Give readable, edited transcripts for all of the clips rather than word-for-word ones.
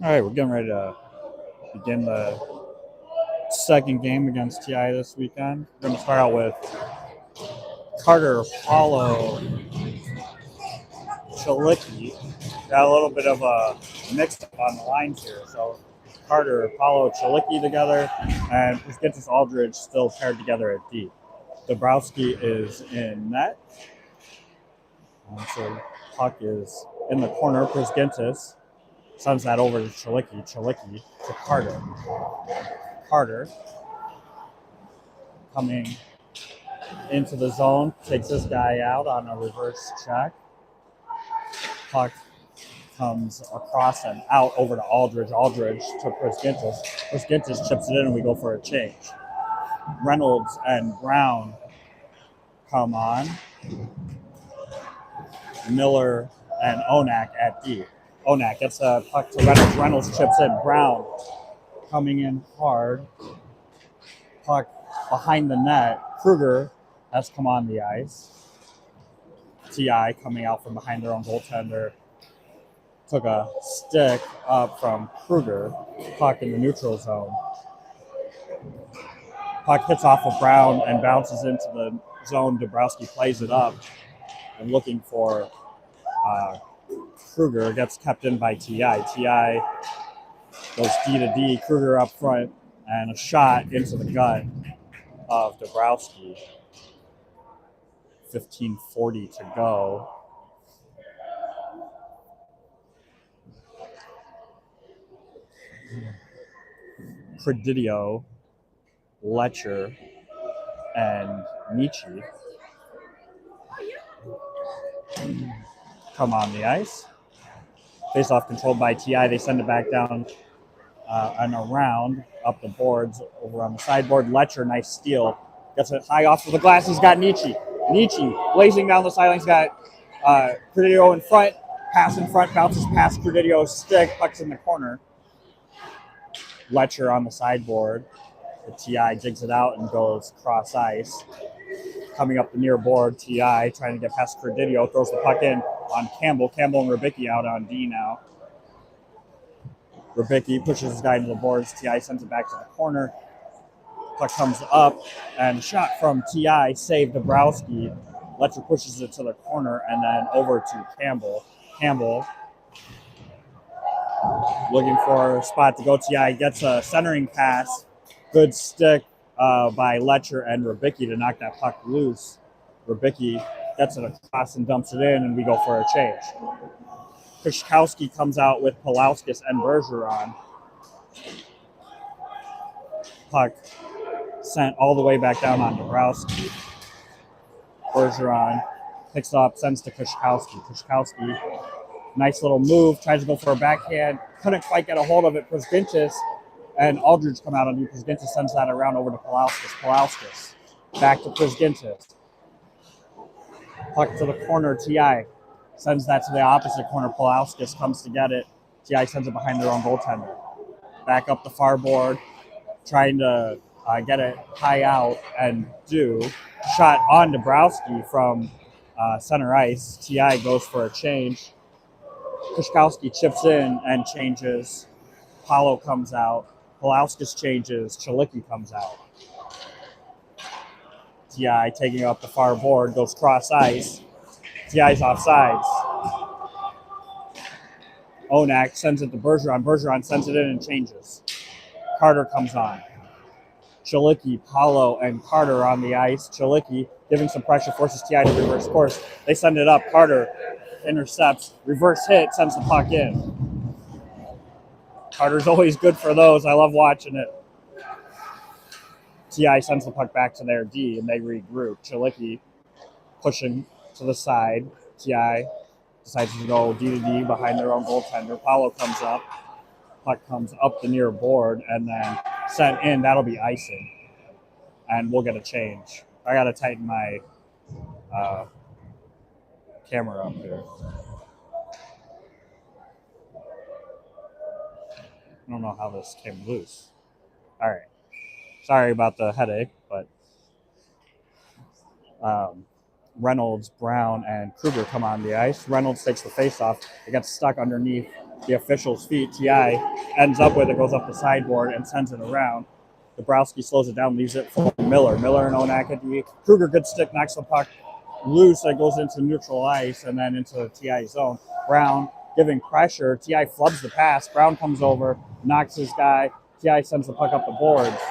All right, we're getting ready to begin the second game against TI this weekend. We're going to start out with Carter Paulo Chalicki. Got a little bit of a mix up on the lines here. So Carter, Paulo, Chalicki together, and Pruskintis Aldridge still paired together at D. Dabrowski is in net. So puck is in the corner. Pruskintis sends that over to Chalicki. Chalicki to Carter. Carter coming into the zone, takes this guy out on a reverse check. Puck comes across and out over to Aldridge. Aldridge to Pruskintis. Pruskintis chips it in and we go for a change. Reynolds and Brown come on. Miller and Onak at D. Onak gets a puck to Reynolds. Reynolds chips in. Brown coming in hard. Puck behind the net. Kruger has come on the ice. TI coming out from behind their own goaltender. Took a stick up from Kruger. Puck in the neutral zone. Puck hits off of Brown and bounces into the zone. Dabrowski plays it up and looking for Kruger. Gets kept in by TI. TI goes D to D. Kruger up front and a shot into the gut of Dabrowski. 15:40 to go. Credidio, Letcher, and Nietzsche come on the ice. Face-off controlled by TI. They send it back down and around up the boards over on the sideboard. Letcher, nice steal. Gets it high off of the glass. He's got Nietzsche. Nietzsche blazing down the sideline. He's got Credidio in front. Pass in front. Bounces past Credidio's stick. Puck's in the corner. Letcher on the sideboard. The TI jigs it out and goes cross ice. Coming up the near board, TI trying to get past Credidio. Throws the puck in on Campbell. Campbell and Rybicki out on D now. Rybicki pushes his guy into the boards. TI sends it back to the corner. Puck comes up and shot from TI saved Dabrowski. Letcher pushes it to the corner and then over to Campbell. Campbell looking for a spot to go. TI gets a centering pass. Good stick by Letcher and Rybicki to knock that puck loose. Rybicki gets it across and dumps it in, and we go for a change. Kushkowski comes out with Polauskas and Bergeron. Puck sent all the way back down on Dabrowski. Bergeron picks up, sends to Kushkowski. Kushkowski, nice little move, tries to go for a backhand, couldn't quite get a hold of it. Pruskintis and Aldridge come out on you. Pruskintis sends that around over to Polauskas. Polauskas back to Pruskintis. Puck to the corner, TI sends that to the opposite corner. Polauskas comes to get it. TI sends it behind their own goaltender. Back up the far board, trying to get it high out and do. Shot on Dabrowski from center ice. TI goes for a change. Kushkowski chips in and changes. Paulo comes out. Polauskas changes. Chalicki comes out. TI taking up the far board, goes cross ice. TI's offsides. Onak sends it to Bergeron. Bergeron sends it in and changes. Carter comes on. Chalicki, Paulo, and Carter on the ice. Chalicki giving some pressure, forces TI to reverse course. They send it up. Carter intercepts. Reverse hit, sends the puck in. Carter's always good for those. I love watching it. TI sends the puck back to their D, and they regroup. Chalicki pushing to the side. TI decides to go D to D behind their own goaltender. Paulo comes up. Puck comes up the near board and then sent in. That'll be icing. And we'll get a change. I got to tighten my camera up here. I don't know how this came loose. All right. Sorry about the headache, but Reynolds, Brown, and Kruger come on the ice. Reynolds takes the faceoff. It gets stuck underneath the official's feet. Ti ends up with it, goes up the sideboard and sends it around. Dabrowski slows it down, leaves it for Miller. Miller and Onakadi. Kruger, good stick, knocks the puck loose. That goes into neutral ice and then into TI zone. Brown giving pressure. Ti flubs the pass. Brown comes over, knocks his guy. Ti sends the puck up the boards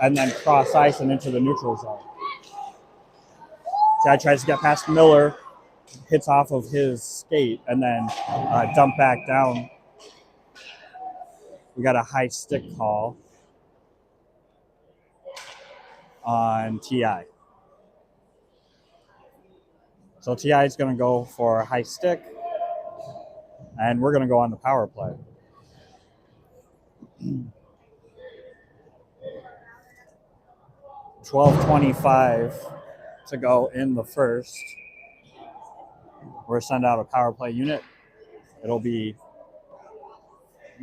and then cross ice and into the neutral zone. Ti tries to get past Miller, hits off of his skate, and then dump back down. We got a high stick call on Ti. So Ti is going to go for a high stick, and we're going to go on the power play. 12:25 to go in the first. We're send out a power play unit. It'll be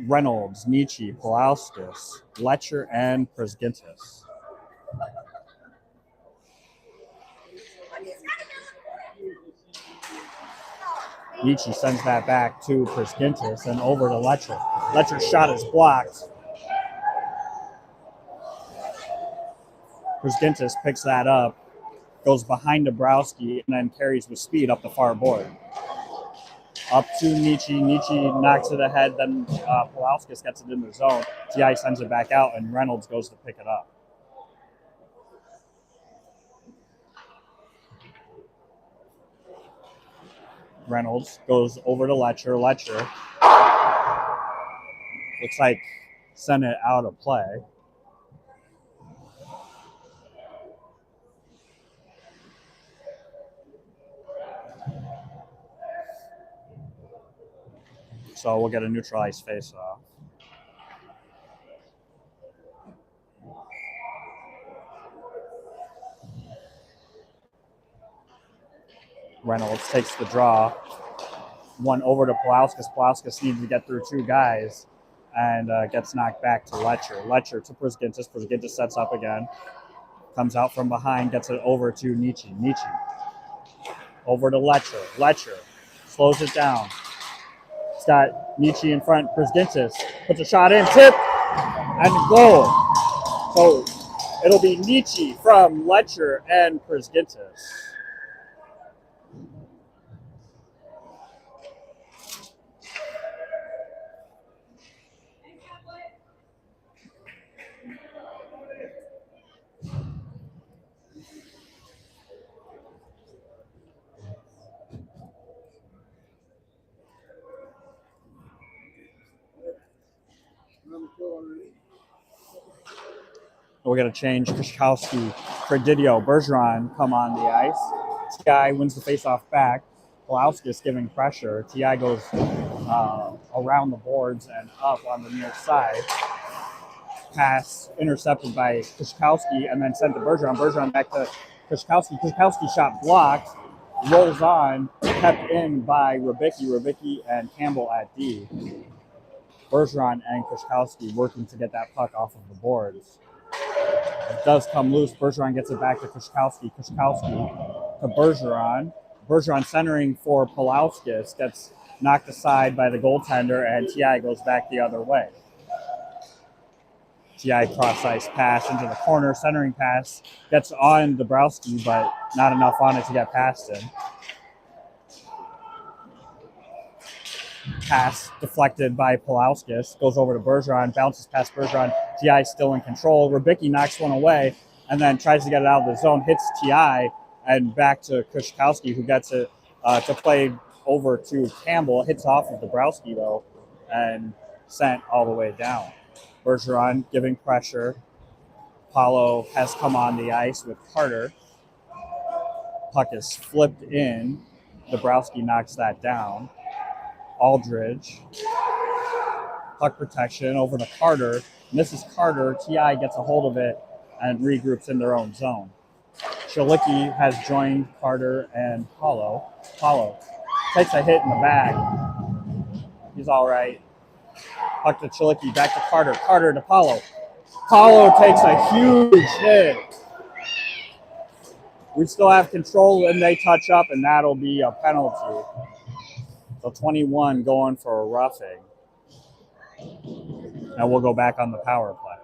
Reynolds, Nietzsche, Pulauskas, Letcher, and Prisgintis. Nietzsche sends that back to Prisgintis and over to Letcher. Letcher's shot is blocked. Prisgintis picks that up, goes behind Dabrowski, and then carries with speed up the far board. Up to Nietzsche. Nietzsche knocks it ahead, then Pulauskas gets it in the zone. Ti sends it back out, and Reynolds goes to pick it up. Reynolds goes over to Letcher. Letcher looks like sent it out of play. So we'll get a neutralized face-off. Reynolds takes the draw. One over to Pulauskas. Pulauskas needs to get through two guys and gets knocked back to Letcher. Letcher to Prisgintis. Prisgintis sets up again. Comes out from behind, gets it over to Nietzsche. Nietzsche over to Letcher. Letcher slows it down. It's got Nietzsche in front. Prisgintis puts a shot in, tip, and goal. So it'll be Nietzsche from Letcher and Prisgintis. We're going to change Kushkowski for Didio. Bergeron come on the ice. Ti wins the faceoff back. Pulauskas giving pressure. Ti goes around the boards and up on the near side. Pass intercepted by Kushkowski and then sent to Bergeron. Bergeron back to Kushkowski. Kushkowski shot blocked. Rolls on. Kept in by Rybicki. Rybicki and Campbell at D. Bergeron and Kushkowski working to get that puck off of the boards. It does come loose. Bergeron gets it back to Kushkowski. Kushkowski to Bergeron. Bergeron centering for Pulauskas. Gets knocked aside by the goaltender, and Ti goes back the other way. Ti cross-ice pass into the corner. Centering pass gets on Dabrowski, but not enough on it to get past him. Pass deflected by Pulauskas, goes over to Bergeron, bounces past Bergeron. Ti still in control. Rybicki knocks one away and then tries to get it out of the zone, hits Ti, and back to Kushkowski, who gets it to play over to Campbell. Hits off of Dabrowski, though, and sent all the way down. Bergeron giving pressure. Paulo has come on the ice with Carter. Puck is flipped in. Dabrowski knocks that down. Aldridge, puck protection over to Carter. Misses Carter. Ti gets a hold of it and regroups in their own zone. Chilicki has joined Carter and Paulo. Paulo takes a hit in the back. He's all right. Puck to Chilicki, back to Carter. Carter to Paulo. Paulo takes a huge hit. We still have control, and they touch up, and that'll be a penalty. So 21 going for a roughing. And we'll go back on the power play.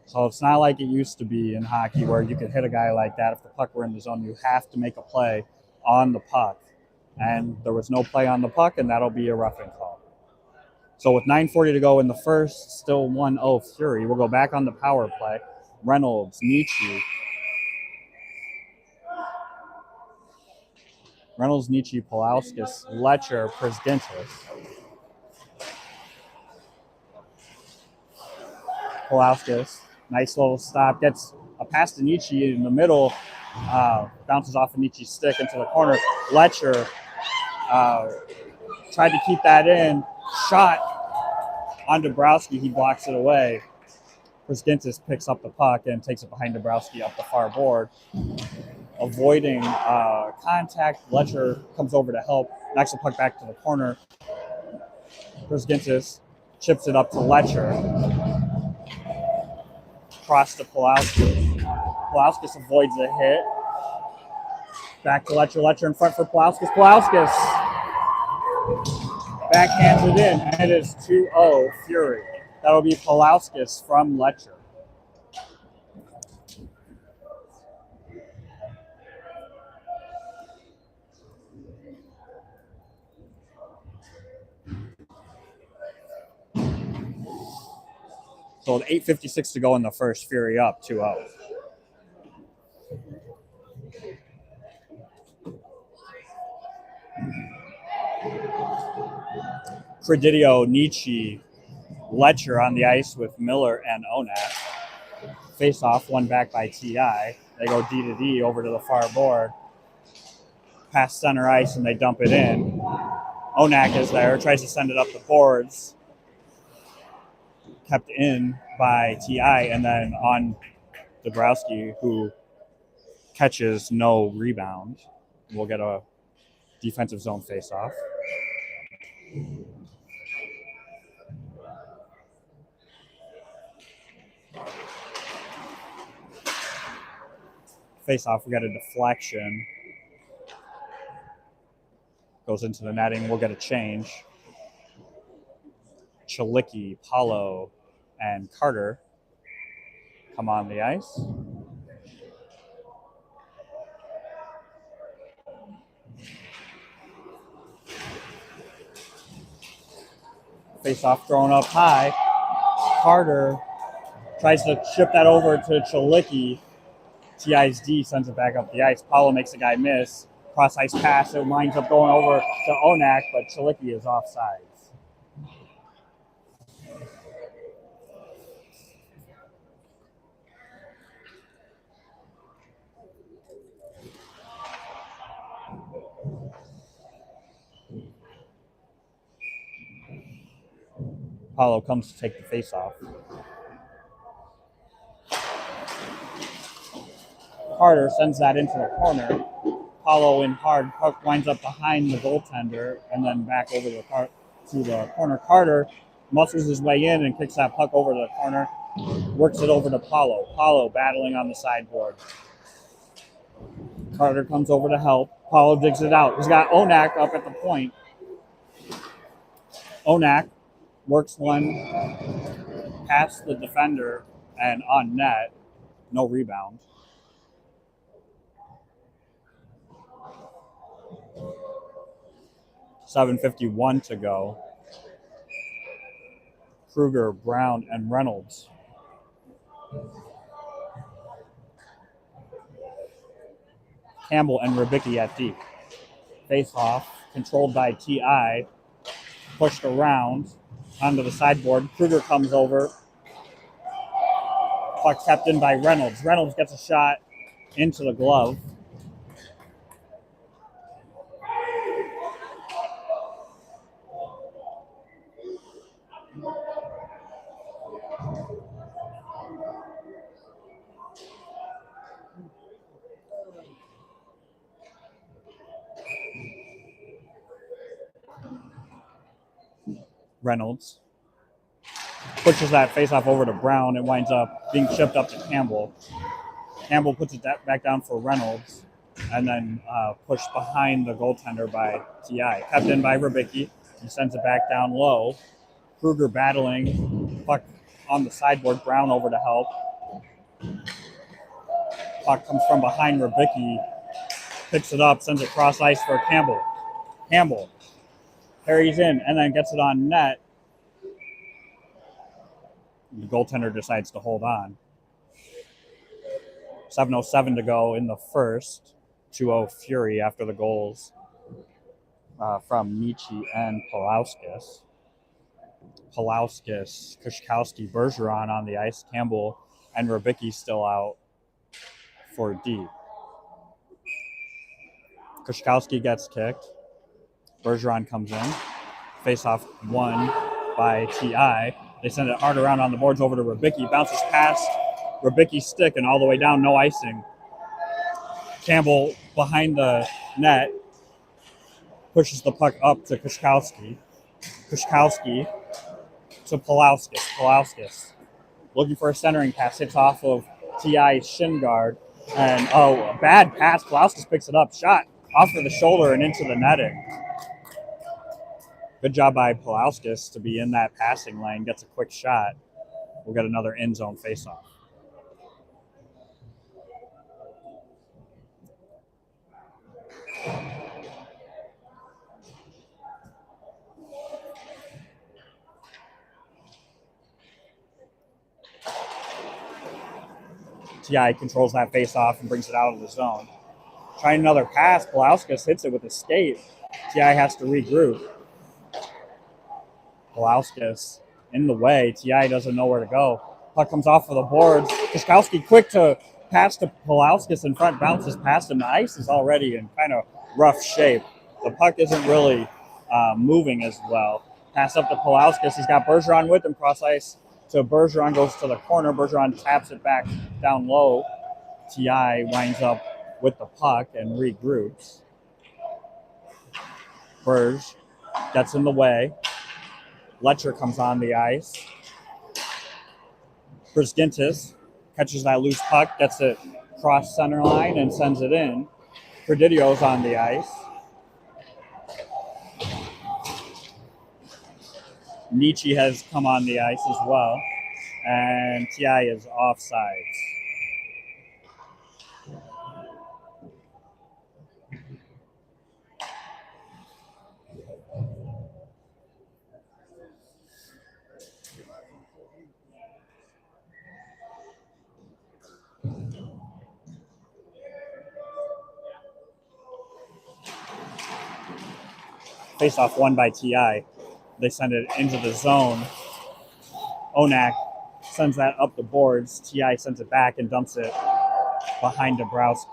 So it's not like it used to be in hockey where you could hit a guy like that. If the puck were in the zone, you have to make a play on the puck. And there was no play on the puck, and that'll be a roughing call. So with 9:40 to go in the first, still 1-0 Fury. We'll go back on the power play. Reynolds, Nietzsche. Reynolds, Nietzsche, Pulauskas, Letcher, Przdintis. Pulauskas, nice little stop, gets a pass to Nietzsche in the middle, bounces off of Nietzsche's stick into the corner. Letcher tried to keep that in, shot on Dabrowski, he blocks it away. Przdintis picks up the puck and takes it behind Dabrowski up the far board. Avoiding contact, Letcher comes over to help, knocks the puck back to the corner. Przdintis chips it up to Letcher. Cross to Pulauskas. Pulauskas avoids a hit. Back to Letcher. Letcher in front for Pulauskas. Pulauskas backhands it in, and it is 2-0 Fury. That'll be Pulauskas from Letcher. So with 8:56 to go in the first, Fury up 2-0. Credidio, Nietzsche, Letcher on the ice with Miller and Onak. Face off, one back by TI. They go D to D over to the far board. Past center ice and they dump it in. Onak is there, tries to send it up the boards. Kept in by TI, and then on Dabrowski, who catches no rebound. We'll get a defensive zone face-off. Face-off, we got a deflection. Goes into the netting, we'll get a change. Chalicki, Paulo, and Carter come on the ice. Face-off thrown up high. Carter tries to chip that over to Chalicki. TI's D sends it back up the ice. Paulo makes the guy miss. Cross-ice pass. It winds up going over to Onak, but Chalicki is offsides. Paulo comes to take the face-off. Carter sends that into the corner. Paulo in hard, puck winds up behind the goaltender and then back over to the corner. Carter muscles his way in and kicks that puck over to the corner, works it over to Paulo. Paulo battling on the sideboard. Carter comes over to help. Paulo digs it out. He's got Onak up at the point. Onak works one past the defender and on net. No rebound. .751 to go. Kruger, Brown, and Reynolds. Campbell and Rybicki at deep. Face off, controlled by TI. Pushed around onto the sideboard. Kruger comes over. Puck kept in by Reynolds. Reynolds gets a shot into the glove. Reynolds pushes that face-off over to Brown. It winds up being shipped up to Campbell. Campbell puts it back down for Reynolds. and then pushed behind the goaltender by Ti. Kept in by Rubicki. He sends it back down low. Kruger battling. Puck on the sideboard. Brown over to help. Puck comes from behind Rubicki. Picks it up, sends it cross ice for Campbell. Campbell carries in and then gets it on net. The goaltender decides to hold on. 7:07 to go in the first. 2-0 Fury after the goals from Nietzsche and Pulauskas. Pulauskas, Kushkowski, Bergeron on the ice. Campbell and Rubicki still out for D. Kushkowski gets kicked. Bergeron comes in. Face-off won by Ti. They send it hard around on the boards over to Rubicki. Bounces past Rubicki's stick and all the way down, no icing. Campbell behind the net pushes the puck up to Kushkowski. Kushkowski to Pulauskas. Pulauskas looking for a centering pass. Hits off of Ti's shin guard. And, a bad pass. Pulauskas picks it up. Shot off of the shoulder and into the netting. Good job by Pulauskas to be in that passing lane. Gets a quick shot. We'll get another end zone faceoff. Ti controls that face-off and brings it out of the zone. Trying another pass, Pulauskas hits it with a skate. Ti has to regroup. Pulauskas in the way. Ti doesn't know where to go. Puck comes off of the boards. Kushkowski quick to pass to Pulauskas in front, bounces past him. The ice is already in kind of rough shape. The puck isn't really moving as well. Pass up to Pulauskas. He's got Bergeron with him, cross ice. So Bergeron goes to the corner. Bergeron taps it back down low. Ti winds up with the puck and regroups. Berge gets in the way. Letcher comes on the ice. Brzgintis catches that loose puck, gets it cross center line and sends it in. Perdidio's on the ice. Nietzsche has come on the ice as well. And Ti is offsides. Face-off won by Ti. They send it into the zone. Onak sends that up the boards. Ti sends it back and dumps it behind Dabrowski.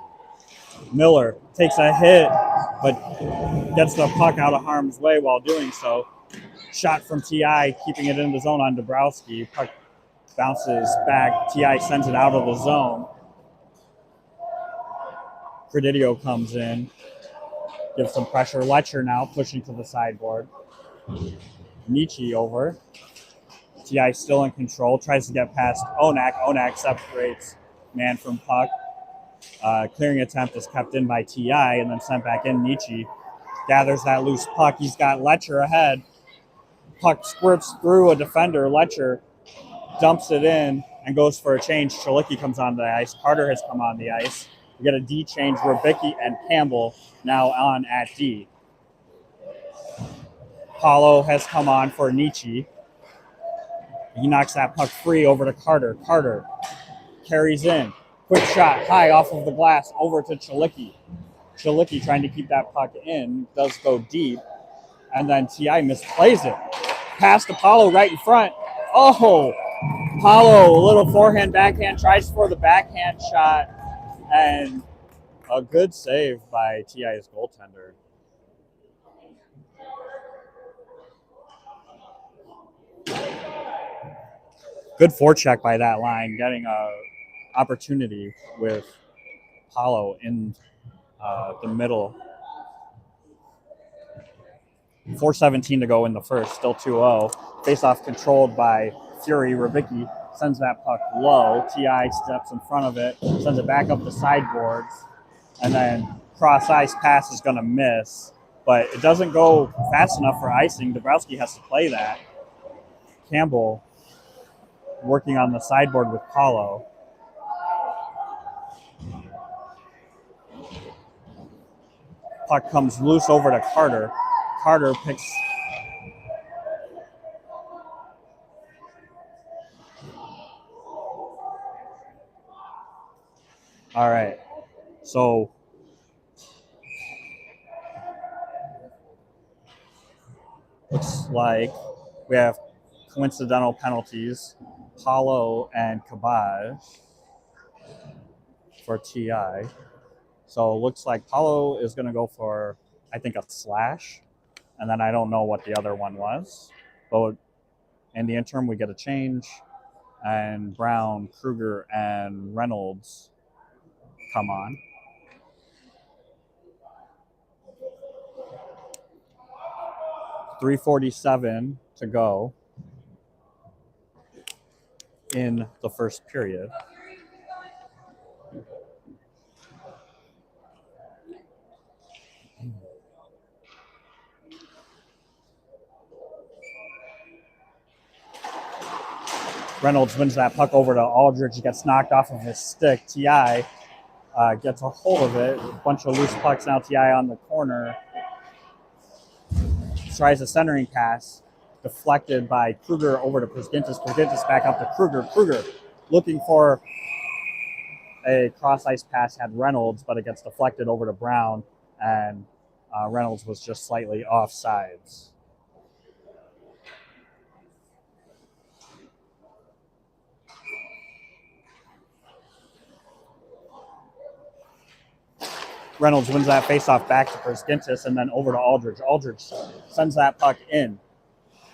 Miller takes a hit, but gets the puck out of harm's way while doing so. Shot from Ti, keeping it in the zone on Dabrowski. Puck bounces back. Ti sends it out of the zone. Predidio comes in. Gives some pressure. Letcher now pushing to the sideboard. Nietzsche over. Ti still in control. Tries to get past Onak. Onak separates man from puck. Clearing attempt is kept in by Ti and then sent back in. Nietzsche gathers that loose puck. He's got Letcher ahead. Puck squirts through a defender. Letcher dumps it in and goes for a change. Chalicki comes on the ice. Carter has come on the ice. We get a D change. Rubicki and Campbell now on at D. Paulo has come on for Nietzsche. He knocks that puck free over to Carter. Carter carries in. Quick shot, high off of the glass, over to Chalicki. Chalicki trying to keep that puck in, does go deep, and then Ti misplays it. Pass to Paulo right in front. Oh, Paulo, a little forehand, backhand, tries for the backhand shot, and a good save by Ti's goaltender. Good forecheck by that line, getting a opportunity with Paulo in the middle. 4:17 to go in the first, still 2-0. Face-off controlled by Fury. Rubicki sends that puck low. Ti steps in front of it, sends it back up the sideboards, and then cross ice pass is going to miss, but it doesn't go fast enough for icing. Dabrowski has to play that. Campbell working on the sideboard with Paulo. Puck comes loose over to Carter. Carter picks. All right. So looks like we have coincidental penalties. Paulo and Kabaj for TI. So it looks like Paulo is going to go for, I think, a slash. And then I don't know what the other one was. But in the interim, we get a change. And Brown, Kruger, and Reynolds come on. .347 to go in the first period. Reynolds wins that puck over to Aldridge. He gets knocked off of his stick. TI gets a hold of it. A bunch of loose pucks now. TI on the corner. Tries a centering pass. Deflected by Kruger over to Prusgintis. Prusgintis back up to Kruger. Kruger looking for a cross ice pass, had Reynolds, but it gets deflected over to Brown, and Reynolds was just slightly offsides. Reynolds wins that faceoff back to Prusgintis and then over to Aldridge. Aldridge sends that puck in.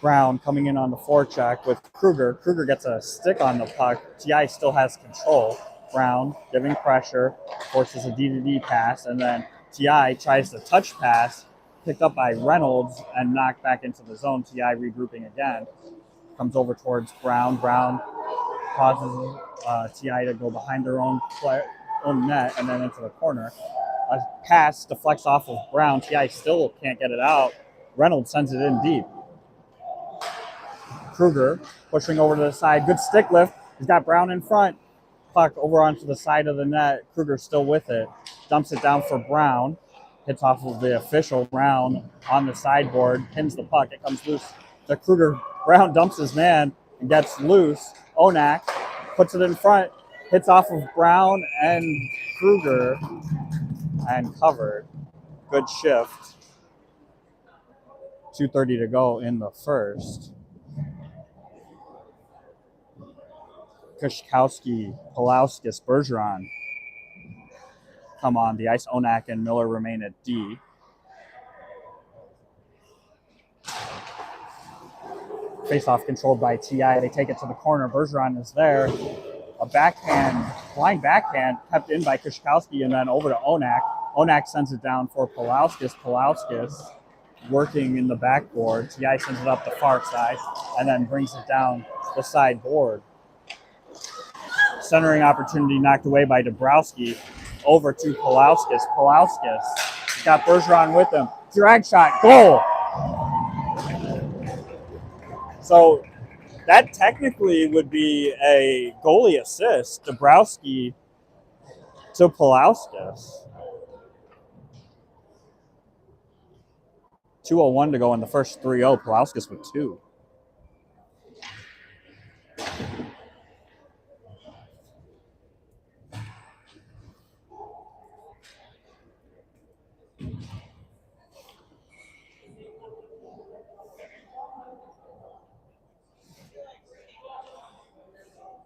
Brown coming in on the forecheck with Kruger. Kruger gets a stick on the puck. TI still has control. Brown giving pressure, forces a D-to-D pass, and then TI tries to touch pass, picked up by Reynolds and knocked back into the zone. TI regrouping again. Comes over towards Brown. Brown causes TI to go behind their own net and then into the corner. A pass deflects off of Brown. TI still can't get it out. Reynolds sends it in deep. Kruger pushing over to the side. Good stick lift. He's got Brown in front. Puck over onto the side of the net. Kruger still with it. Dumps it down for Brown. Hits off of the official. Brown on the sideboard. Pins the puck. It comes loose to Kruger. Brown dumps his man and gets loose. Onak puts it in front. Hits off of Brown and Kruger and covered. Good shift. 2:30 to go in the first. Kushkowski, Pulauskas, Bergeron come on the ice. Onak and Miller remain at D. Face-off controlled by TI. They take it to the corner. Bergeron is there. A backhand, blind backhand, kept in by Kushkowski and then over to Onak. Onak sends it down for Pulauskas. Pulauskas working in the backboard. TI sends it up the far side and then brings it down the sideboard. Centering opportunity knocked away by Dabrowski. Over to Pulauskas. Pulauskas got Bergeron with him. Drag shot, goal. So that technically would be a goalie assist. Dabrowski to Pulauskas. 2:01 to go in the first 3-0. Pulauskas with 2.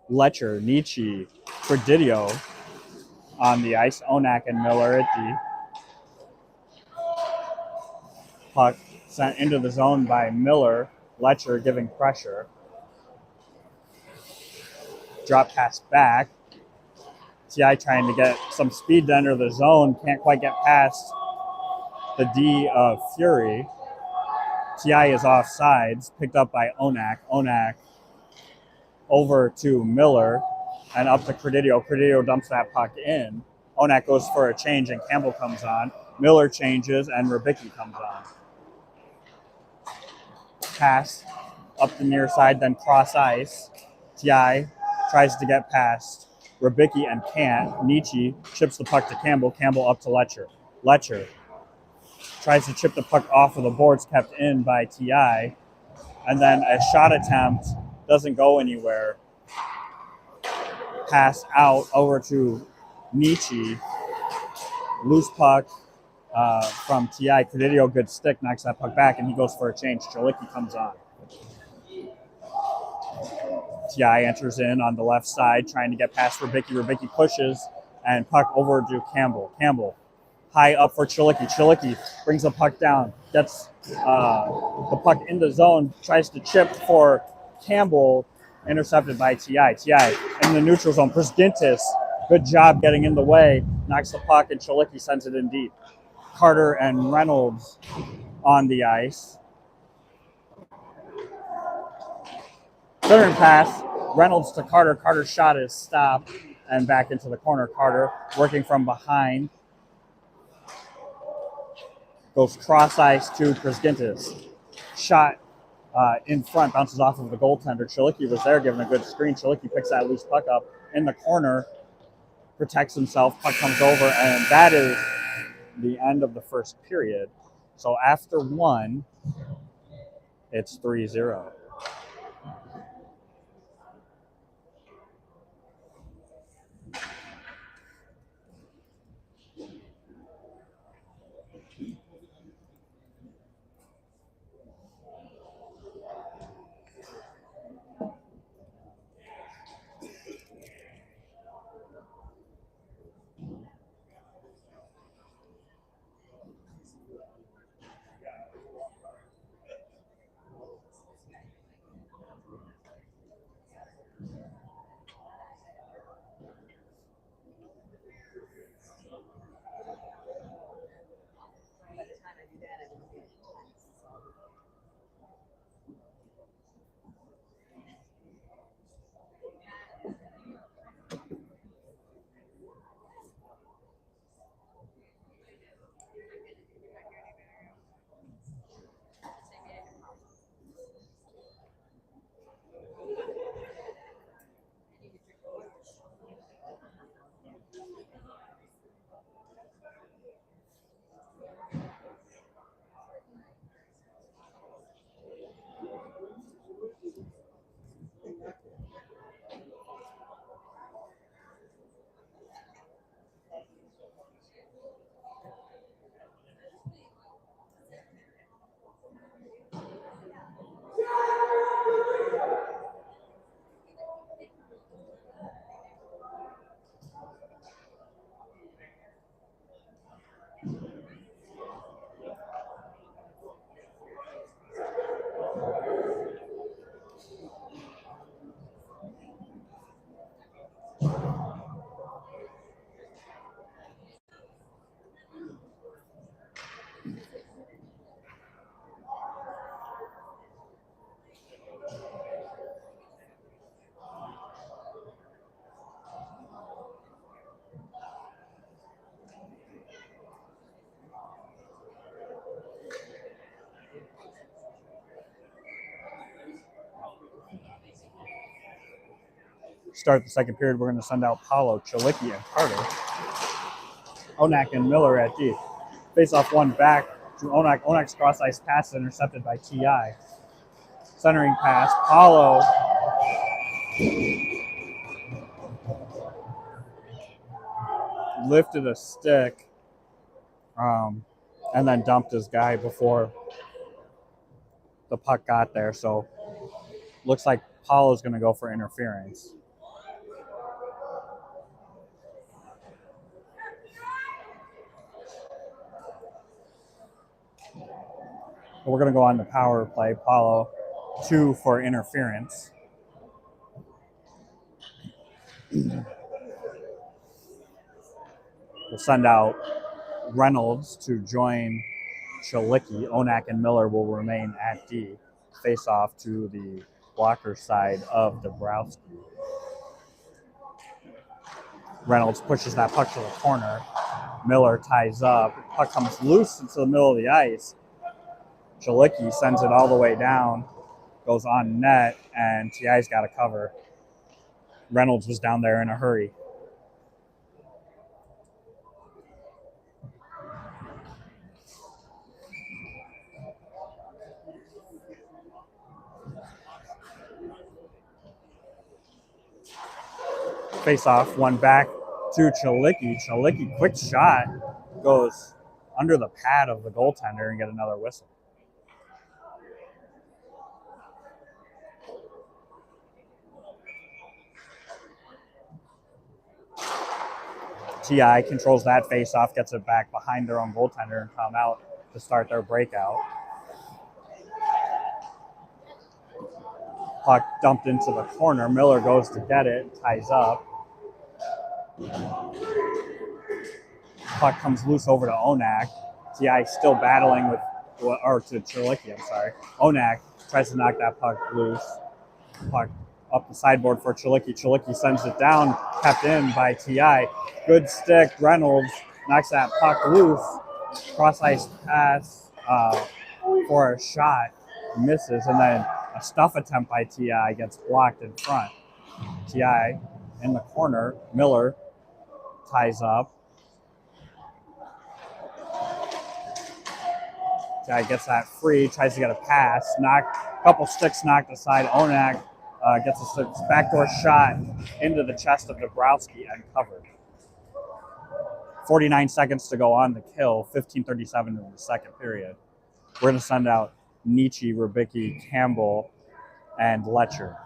Letcher, Nietzsche, Credidio on the ice. Onak and Miller at D. Puck sent into the zone by Miller. Letcher giving pressure. Drop pass back. TI trying to get some speed to enter the zone. Can't quite get past the D of Fury. TI is offsides. Picked up by Onak. Onak over to Miller and up to Credidio. Credidio dumps that puck in. Onak goes for a change and Campbell comes on. Miller changes and Rybicki comes on. Pass up the near side, then cross ice. Ti tries to get past Rybicki and can't. Nietzsche chips the puck to Campbell. Campbell up to Letcher. Letcher tries to chip the puck off of the boards, kept in by Ti. And then a shot attempt doesn't go anywhere. Pass out over to Nietzsche. Loose puck from Ti. Credidio, good stick, knocks that puck back, and he goes for a change. Chalicki comes on. Ti enters in on the left side, trying to get past Rybicki. Rybicki pushes, and puck over to Campbell. Campbell, high up for Chalicki. Chalicki brings the puck down, gets the puck in the zone, tries to chip for Campbell, intercepted by Ti. Ti in the neutral zone. Przdintis, good job getting in the way, knocks the puck, and Chalicki sends it in deep. Carter and Reynolds on the ice. Centering pass, Reynolds to Carter. Carter's shot is stopped and back into the corner. Carter working from behind. Goes cross ice to Przdintis. Shot in front, bounces off of the goaltender. Chalicki was there giving a good screen. Chalicki picks that loose puck up in the corner, protects himself, puck comes over, and that is the end of the first period. So after one, it's 3-0. Start the second period, we're going to send out Paulo, Chalicki, and Carter. Onak and Miller at D. Face off one back to Onak. Onak's cross ice pass is intercepted by Ti. Centering pass, Paulo. Lifted a stick and then dumped his guy before the puck got there. So looks like Paulo's going to go for interference. We're going to go on the power play. Paulo, 2 for interference. We'll send out Reynolds to join Chalicki. Onak and Miller will remain at D. Face off to the blocker side of Dabrowski. Reynolds pushes that puck to the corner. Miller ties up. Puck comes loose into the middle of the ice. Chalicki sends it all the way down, goes on net, and TI's got to cover. Reynolds was down there in a hurry. Face off, one back to Chalicki. Chalicki, quick shot, goes under the pad of the goaltender and get another whistle. TI controls that face-off, gets it back behind their own goaltender and come out to start their breakout. Puck dumped into the corner. Miller goes to get it, ties up. Puck comes loose over to Onak. TI still battling with, or to Chalicki, I'm sorry. Onak tries to knock that puck loose. Puck up the sideboard for Chalicki. Chalicki sends it down, kept in by TI. Good stick. Reynolds knocks that puck loose. Cross-ice pass for a shot. Misses, and then a stuff attempt by TI gets blocked in front. TI in the corner. Miller ties up. TI gets that free, tries to get a pass. Couple sticks knocked aside. Onak gets a backdoor shot into the chest of Dabrowski and covered. 49 seconds to go on the kill, 15:37 in the second period. We're going to send out Nietzsche, Rubicki, Campbell, and Letcher.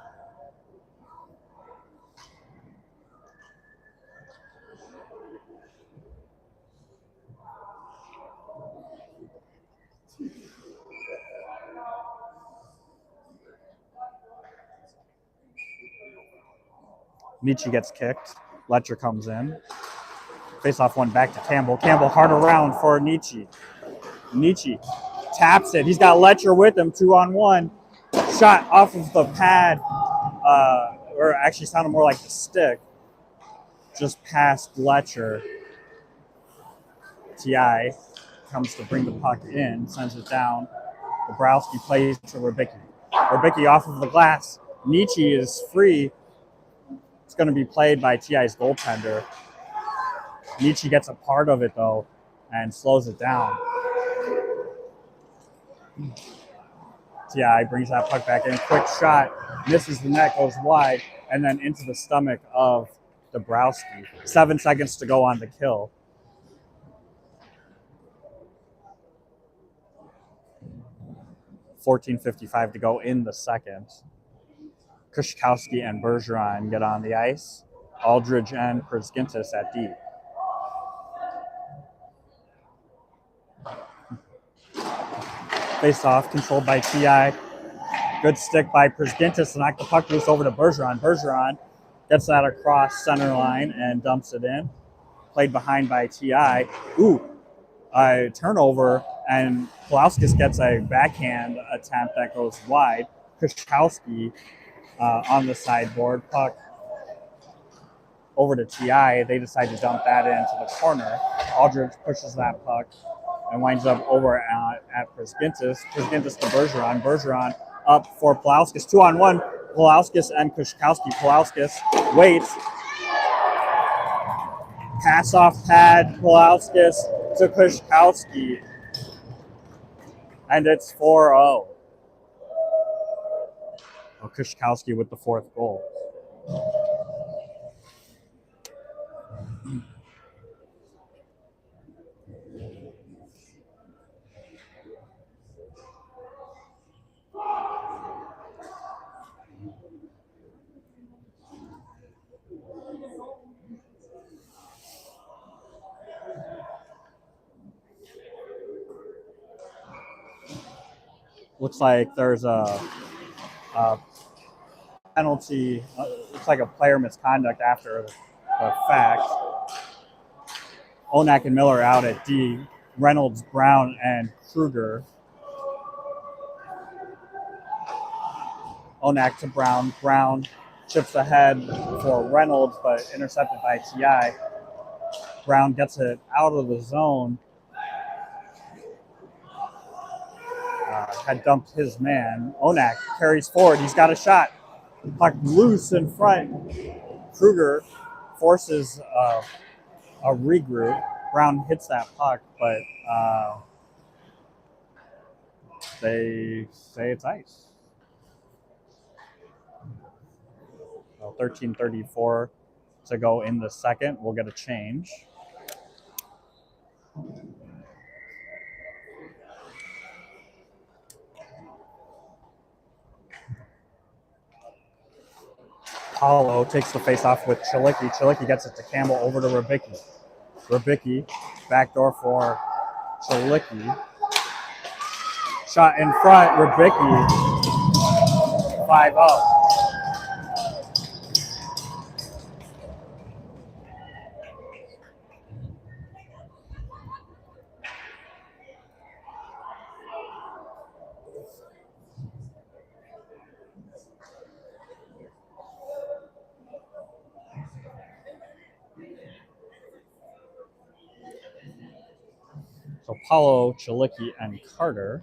Nietzsche gets kicked. Letcher comes in. Face off one back to Campbell. Campbell hard around for Nietzsche. Nietzsche taps it. He's got Letcher with him, 2-on-1. Shot off of the pad, or actually sounded more like the stick. Just past Letcher. TI comes to bring the puck in, sends it down. Dabrowski plays to Rubicki. Rubicki off of the glass. Nietzsche is free. It's going to be played by TI's goaltender. Nietzsche gets a part of it, though, and slows it down. TI brings that puck back in. Quick shot. Misses the net, goes wide, and then into the stomach of Dabrowski. 7 seconds to go on the kill. $14:55 to go in the second. Kushkowski and Bergeron get on the ice. Aldridge and Przgintis at D. Face off, controlled by TI. Good stick by Przgintis to knock the puck loose over to Bergeron. Bergeron gets that across center line and dumps it in. Played behind by TI. A turnover, and Pulauskas gets a backhand attempt that goes wide. Kushkowski on the sideboard. Puck over to TI. They decide to dump that into the corner. Aldridge pushes that puck and winds up over at Przgintis. Przgintis to Bergeron. Bergeron up for Pulauskas. 2-on-1. Pulauskas and Kushkowski. Pulauskas waits. Pass off pad. Pulauskas to Kushkowski. And it's 4-0. Kushkowski with the fourth goal. Looks like there's a penalty. Looks like a player misconduct after the fact. Onak and Miller out at D. Reynolds, Brown, and Kruger. Onak to Brown. Brown chips ahead for Reynolds, but intercepted by T.I. Brown gets it out of the zone. Had dumped his man. Onak carries forward. He's got a shot. Puck loose in front. Kruger forces a regroup. Brown hits that puck, but they say it's ice. So 13:34 to go in the second. We'll get a change. Paulo takes the face off with Chilicki. Chilicki gets it to Campbell over to Rybicki. Rybicki, backdoor for Chilicki. Shot in front, Rybicki. 5-0. So Paulo, Chilicki, and Carter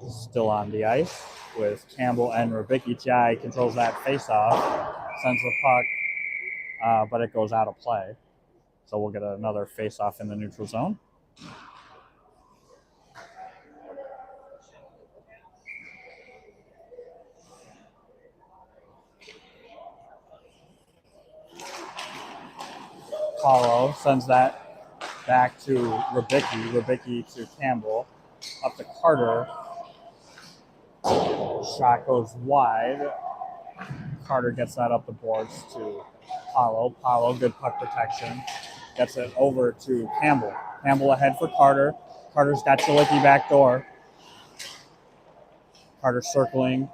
still on the ice with Campbell and Rybicki. T.I. controls that face-off, sends the puck, but it goes out of play. So we'll get another face-off in the neutral zone. Paulo sends that back to Rybicki. Rybicki to Campbell. Up to Carter. Shot goes wide. Carter gets that up the boards to Paulo. Paulo, good puck protection. Gets it over to Campbell. Campbell ahead for Carter. Carter's got Chilicki back door. Carter circling.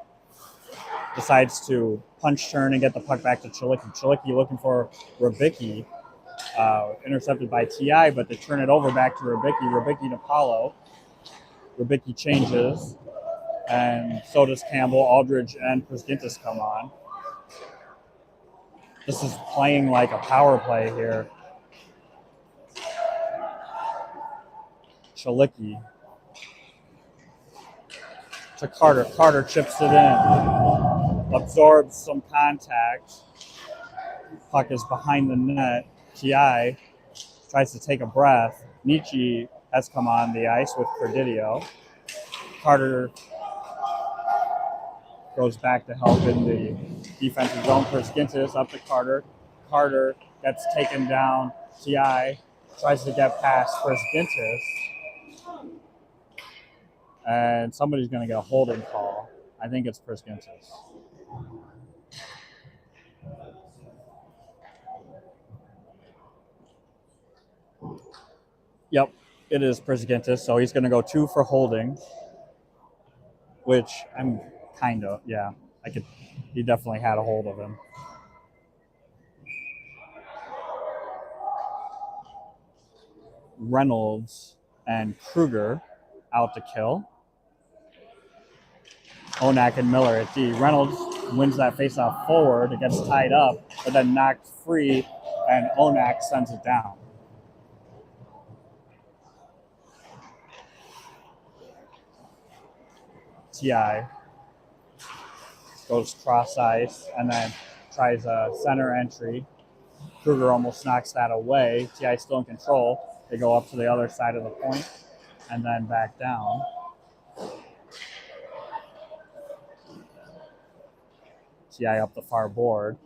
Decides to punch turn and get the puck back to Chilicki. Chilicki looking for Rybicki. Intercepted by T.I., but they turn it over back to Rybicki. Rybicki to Paulo. Rybicki changes, and so does Campbell. Aldridge and Prisgintis come on. This is playing like a power play here. Chilicki to Carter. Carter chips it in. Absorbs some contact. Puck is behind the net. T.I. tries to take a breath. Nietzsche has come on the ice with Predidio. Carter goes back to help in the defensive zone. Prisgintis up to Carter. Carter gets taken down. T.I. tries to get past Prisgintis. And somebody's going to get a holding call. I think it's Prisgintis. Yep, it is Prisgintis. So he's going to go 2 for holding, which I'm kind of, yeah. He definitely had a hold of him. Reynolds and Kruger out to kill. Onak and Miller at D. Reynolds wins that faceoff forward. It gets tied up, but then knocked free, and Onak sends it down. T.I. goes cross ice and then tries a center entry. Kruger almost knocks that away. T.I. still in control. They go up to the other side of the point and then back down. T.I. up the far board.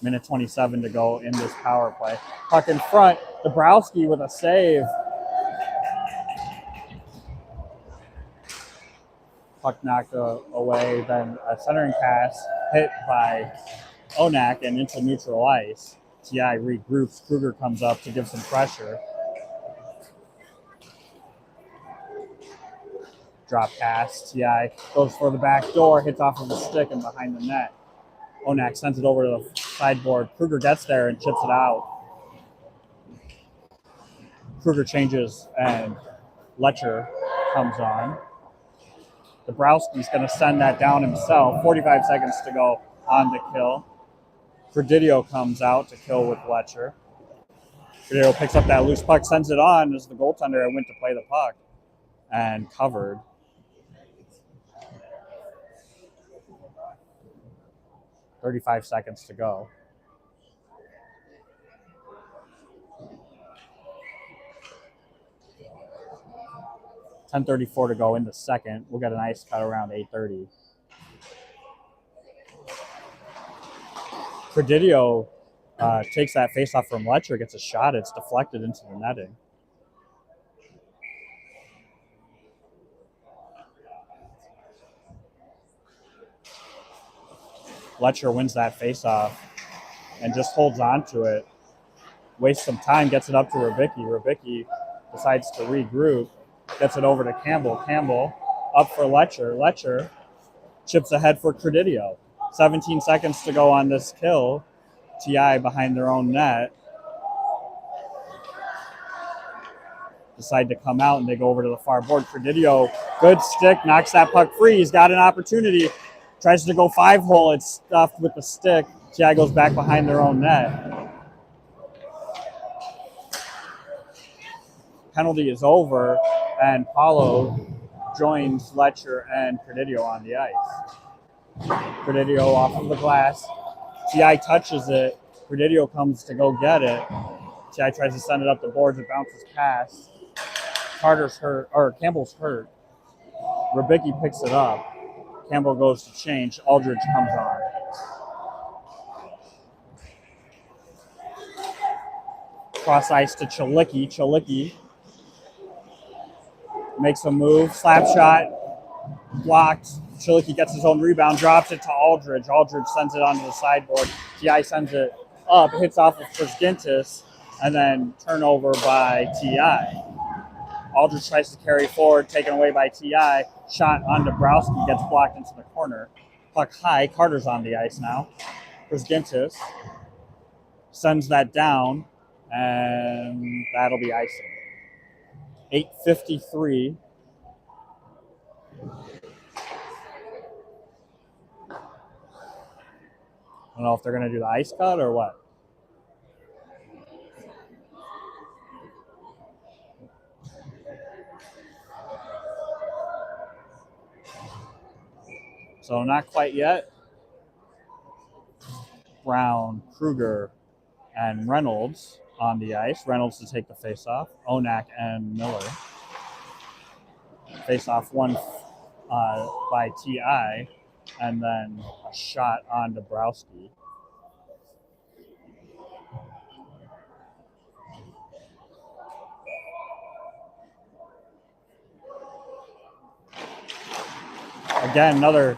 Minute 27 to go in this power play. Puck in front. Dabrowski with a save. Puck knocked away. Then a centering pass hit by Onak and into neutral ice. T.I. regroups. Kruger comes up to give some pressure. Drop pass. T.I. goes for the back door, hits off of the stick and behind the net. Onak sends it over to the sideboard. Kruger gets there and chips it out. Kruger changes and Letcher comes on. Dabrowski's going to send that down himself. 45 seconds to go on the kill. Credidio comes out to kill with Fletcher. Credidio picks up that loose puck, sends it on as the goaltender went to play the puck and covered. .35 seconds to go. .10:34 to go in the second. We'll get an ice cut around 8:30. Credidio takes that faceoff from Fletcher, gets a shot. It's deflected into the netting. Fletcher wins that faceoff and just holds on to it. Wastes some time, gets it up to Rybicki. Rybicki decides to regroup, gets it over to Campbell. Campbell up for Letcher. Letcher chips ahead for Credidio. 17 seconds to go on this kill. TI behind their own net. Decide to come out and they go over to the far board. Credidio, good stick, knocks that puck free. He's got an opportunity. Tries to go 5-hole. It's stuffed with the stick. TI goes back behind their own net. Penalty is over, and Paulo joins Letcher and Credidio on the ice. Credidio off of the glass. TI touches it. Credidio comes to go get it. TI tries to send it up the boards. It bounces past. Carter's hurt, or Campbell's hurt. Rybicki picks it up. Campbell goes to change. Aldridge comes on. Cross ice to Chalicki. Chalicki makes a move. Slap shot. Blocked. Chalicki gets his own rebound. Drops it to Aldridge. Aldridge sends it onto the sideboard. TI sends it up. Hits off of Prisgintis. And then turnover by TI. Aldridge tries to carry forward. Taken away by TI. Shot on Dabrowski. Gets blocked into the corner. Puck high. Carter's on the ice now. Prisgintis sends that down. And that'll be icing. 8:53. I don't know if they're going to do the ice cut or what. So not quite yet. Brown, Kruger, and Reynolds on the ice. Reynolds to take the face-off. Onak and Miller. Face-off won by TI, and then a shot on Dabrowski. Again, another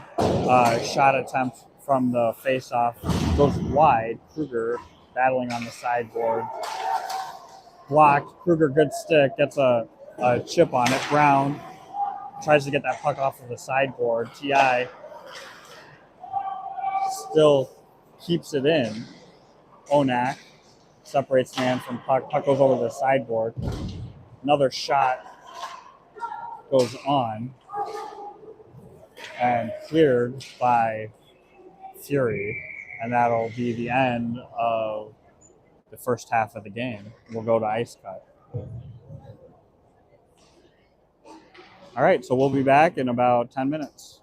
shot attempt from the face-off. Goes wide. Kruger battling on the sideboard. Blocked. Kruger, good stick. Gets a chip on it. Brown tries to get that puck off of the sideboard. TI still keeps it in. Onak separates man from puck. Puck goes over the sideboard. Another shot goes on and cleared by Fury. And that'll be the end of the first half of the game. We'll go to ice cut. All right, so we'll be back in about 10 minutes.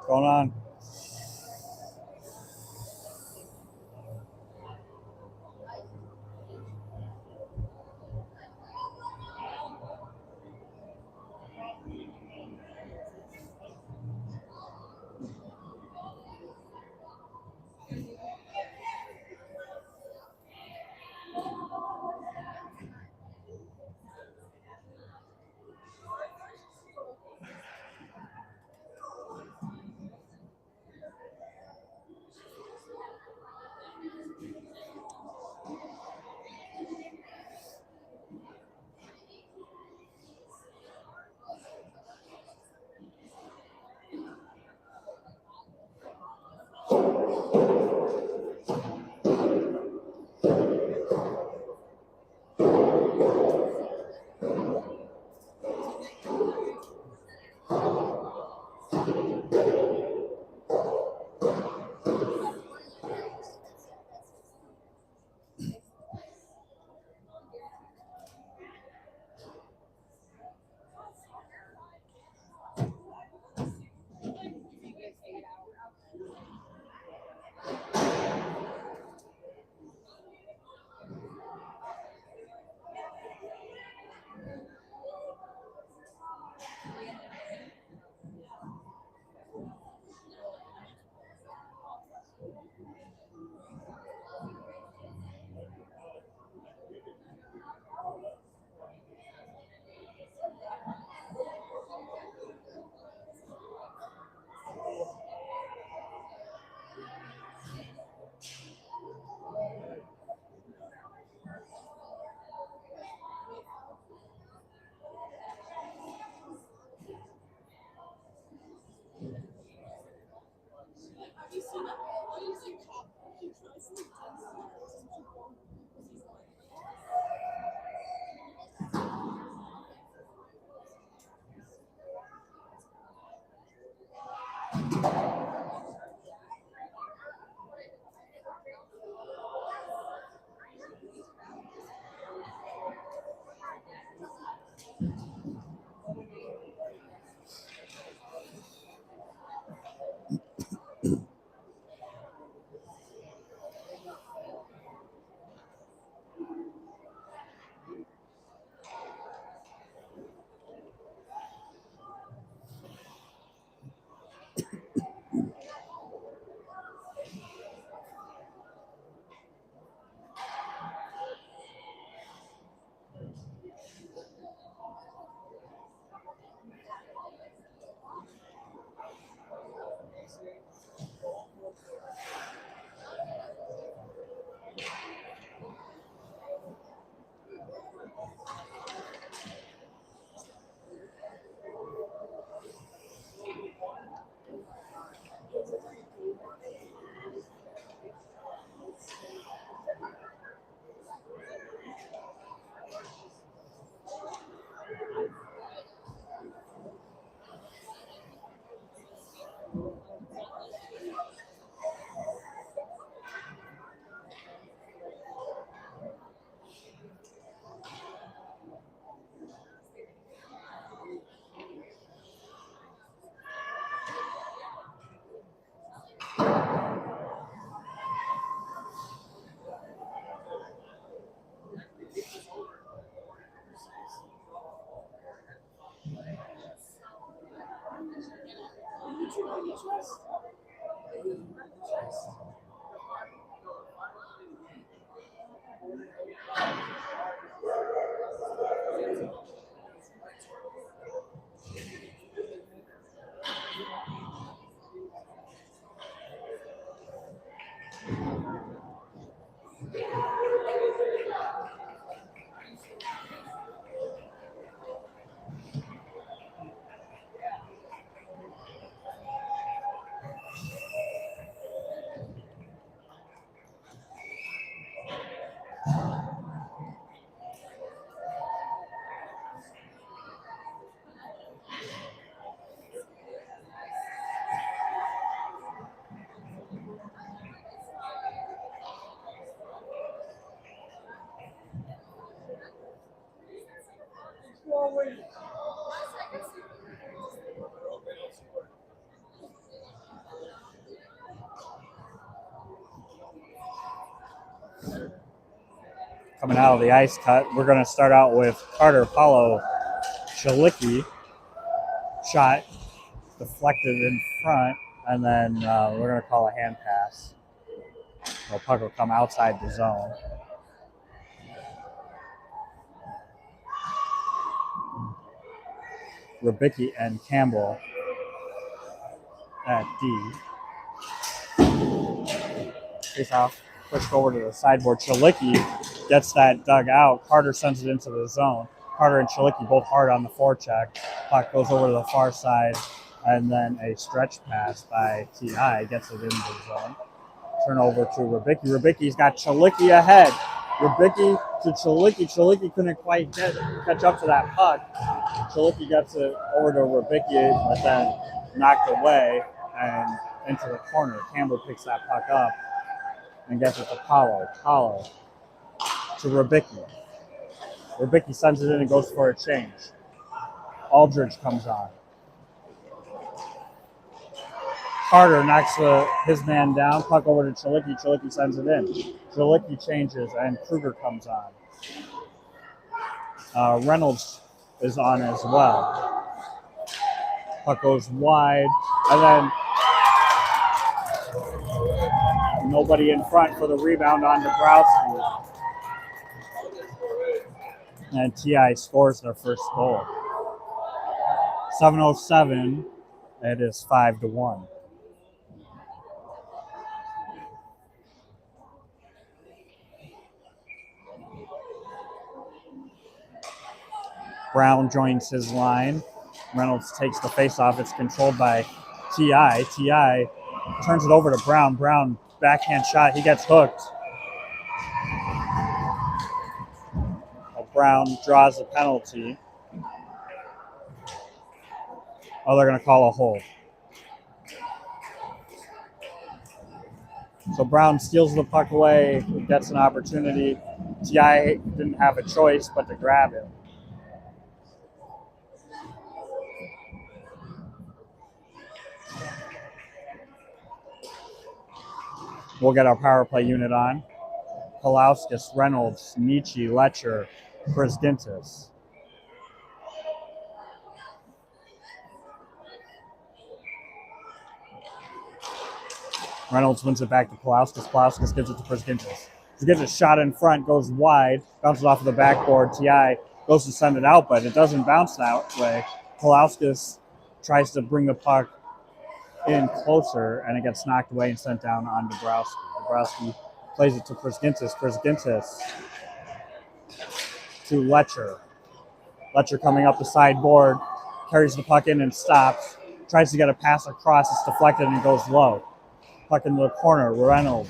going on? coming out of the ice cut. We're going to start out with Carter Paulo Chalicki. Shot deflected in front, and then we're going to call a hand pass. The puck will come outside the zone. Rubicki and Campbell at D. Face off, pushed over to the sideboard. Chalicki gets that dug out. Carter sends it into the zone. Carter and Chalicki both hard on the forecheck. Puck goes over to the far side, and then a stretch pass by T.I. gets it into the zone. Turnover to Rubicki. Rubicki's got Chalicki ahead. Rubicki to Chalicki. Chalicki couldn't quite catch up to that puck. Chalicki gets it over to Rubicki, but then knocked away and into the corner. Campbell picks that puck up and gets it to Paulo. Paulo to Rubicki. Rubicki sends it in and goes for a change. Aldridge comes on. Carter knocks his man down. Puck over to Chalicki. Chalicki sends it in. Chalicki changes, and Kruger comes on. Reynolds is on as well. Puck goes wide, and then nobody in front for the rebound on Dabrowski. And T.I. scores their first goal. 7:07. It is 5-1. Brown joins his line. Reynolds takes the faceoff. It's controlled by T.I. T.I. turns it over to Brown. Brown, backhand shot. He gets hooked. Brown draws a penalty. Oh, they're going to call a hold. So Brown steals the puck away, gets an opportunity. T.I. didn't have a choice but to grab him. We'll get our power play unit on. Palauskas, Reynolds, Nietzsche, Letcher, Brisgintis. Reynolds wins it back to Palauskas. Palauskas gives it to Brisgintis. Brisgintis shot in front, goes wide, bounces off of the backboard. T.I. goes to send it out, but it doesn't bounce that way. Palauskas tries to bring the puck in closer, and it gets knocked away and sent down on Dabrowski. Dabrowski plays it to Brisgintis. Brisgintis to Letcher. Letcher coming up the sideboard, carries the puck in and stops. Tries to get a pass across. It's deflected and goes low. Puck into the corner. Reynolds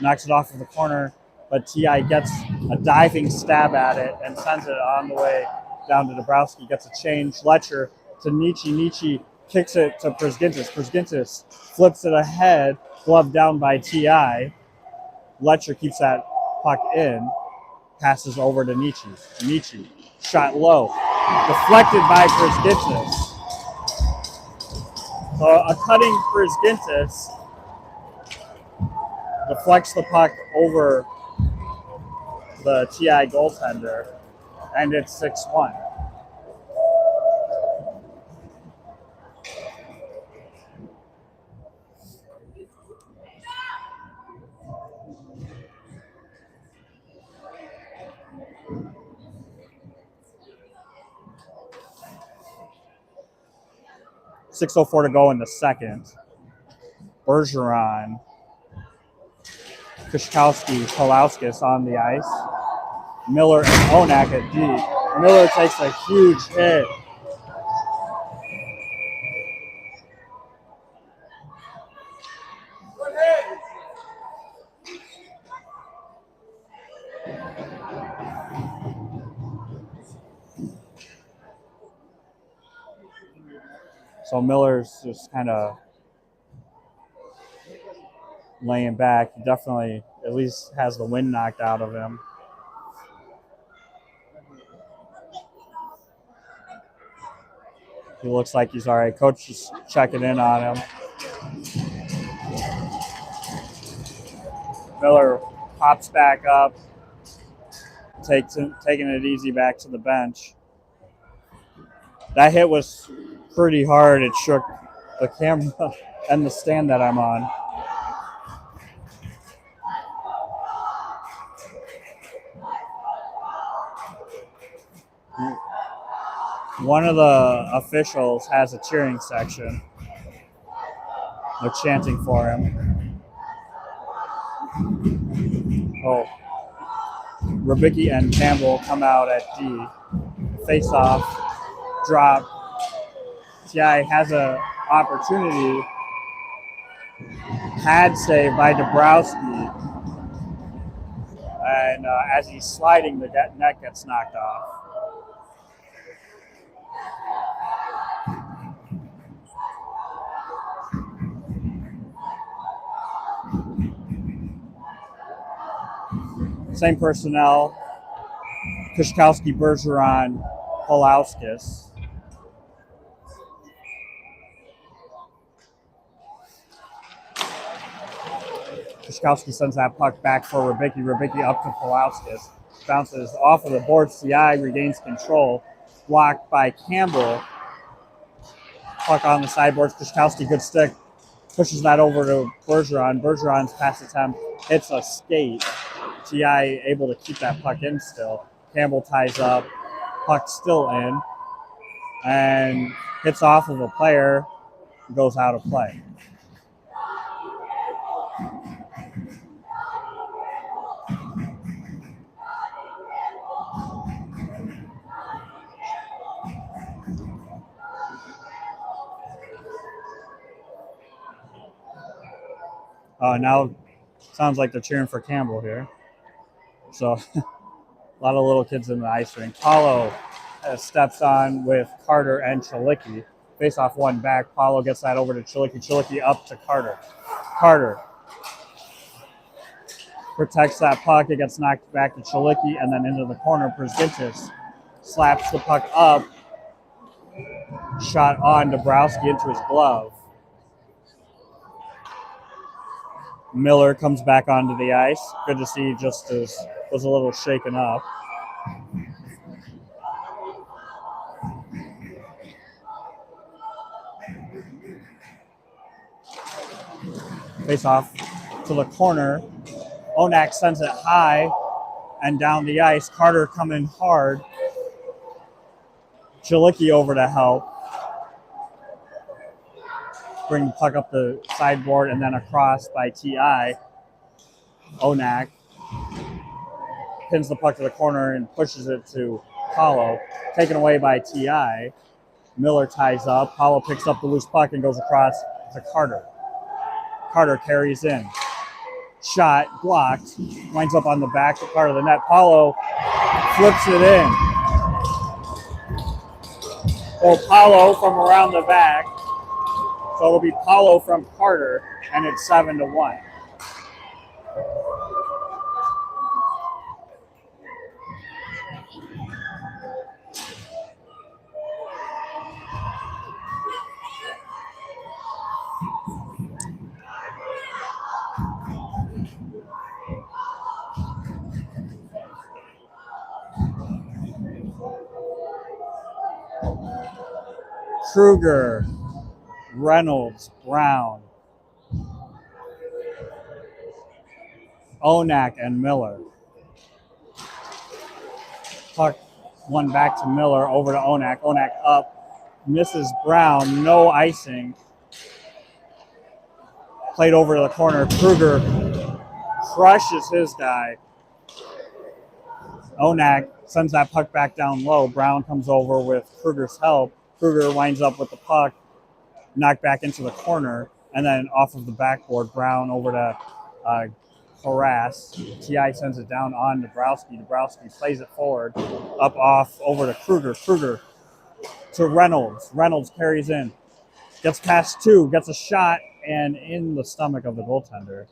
knocks it off of the corner, but T.I. gets a diving stab at it and sends it on the way down to Dabrowski. Gets a change. Letcher to Nietzsche. Nietzsche kicks it to Brisgintis. Brisgintis flips it ahead, glove down by T.I. Letcher keeps that puck in, passes over to Nietzsche. Nietzsche, shot low, deflected by Brisgintis. So a cutting Brisgintis deflects the puck over the T.I. goaltender, and it's 6-1. .604 to go in the second. Bergeron, Kushkowski, Palauskas on the ice. Miller and Onak at D. Miller takes a huge hit. So Miller's just kind of laying back. He definitely at least has the wind knocked out of him. He looks like he's all right. Coach is checking in on him. Miller pops back up. taking it easy back to the bench. That hit was pretty hard. It shook the camera and the stand that I'm on. One of the officials has a cheering section. They're chanting for him. Oh, Rubicki and Campbell come out at D. Face off, drop. TI has an opportunity. Pad save by Dabrowski. And as he's sliding, the net gets knocked off. Same personnel. Kushkowski, Bergeron, Polauskas. Kushkowski sends that puck back for Rubicki. Rubicki up to Polauskas. Bounces off of the boards. CI regains control. Blocked by Campbell. Puck on the sideboards. Kushkowski, good stick. Pushes that over to Bergeron. Bergeron's pass attempt hits a skate. TI able to keep that puck in still. Campbell ties up. Puck still in. And hits off of a player. Goes out of play. Now sounds like they're cheering for Campbell here. So a lot of little kids in the ice rink. Paulo steps on with Carter and Chilicki. Face off one back. Paulo gets that over to Chilicki. Chilicki up to Carter. Carter protects that puck. It gets knocked back to Chilicki and then into the corner. Przintis slaps the puck up. Shot on Dabrowski into his glove. Miller comes back onto the ice. Good to see Justus was a little shaken up. Face off to the corner. Onak sends it high and down the ice. Carter coming hard. Chilicki over to help. Bring the puck up the sideboard and then across by TI. Onak pins the puck to the corner and pushes it to Paulo. Taken away by TI. Miller ties up. Paulo picks up the loose puck and goes across to Carter. Carter carries in. Shot blocked. Winds up on the back part of the net. Paulo flips it in. So Paulo from around the back. So it'll be Paulo from Carter, and it's 7-1. Kruger, Reynolds, Brown, Onak, and Miller. Puck one back to Miller, over to Onak. Onak up, misses Brown, no icing. Played over to the corner. Kruger crushes his guy. Onak sends that puck back down low. Brown comes over with Kruger's help. Kruger winds up with the puck, knocked back into the corner, and then off of the backboard, Brown over to Harass. TI sends it down on Dabrowski. Dabrowski plays it forward, up off over to Kruger. Kruger to Reynolds. Reynolds carries in, gets past two, gets a shot, and in the stomach of the goaltender.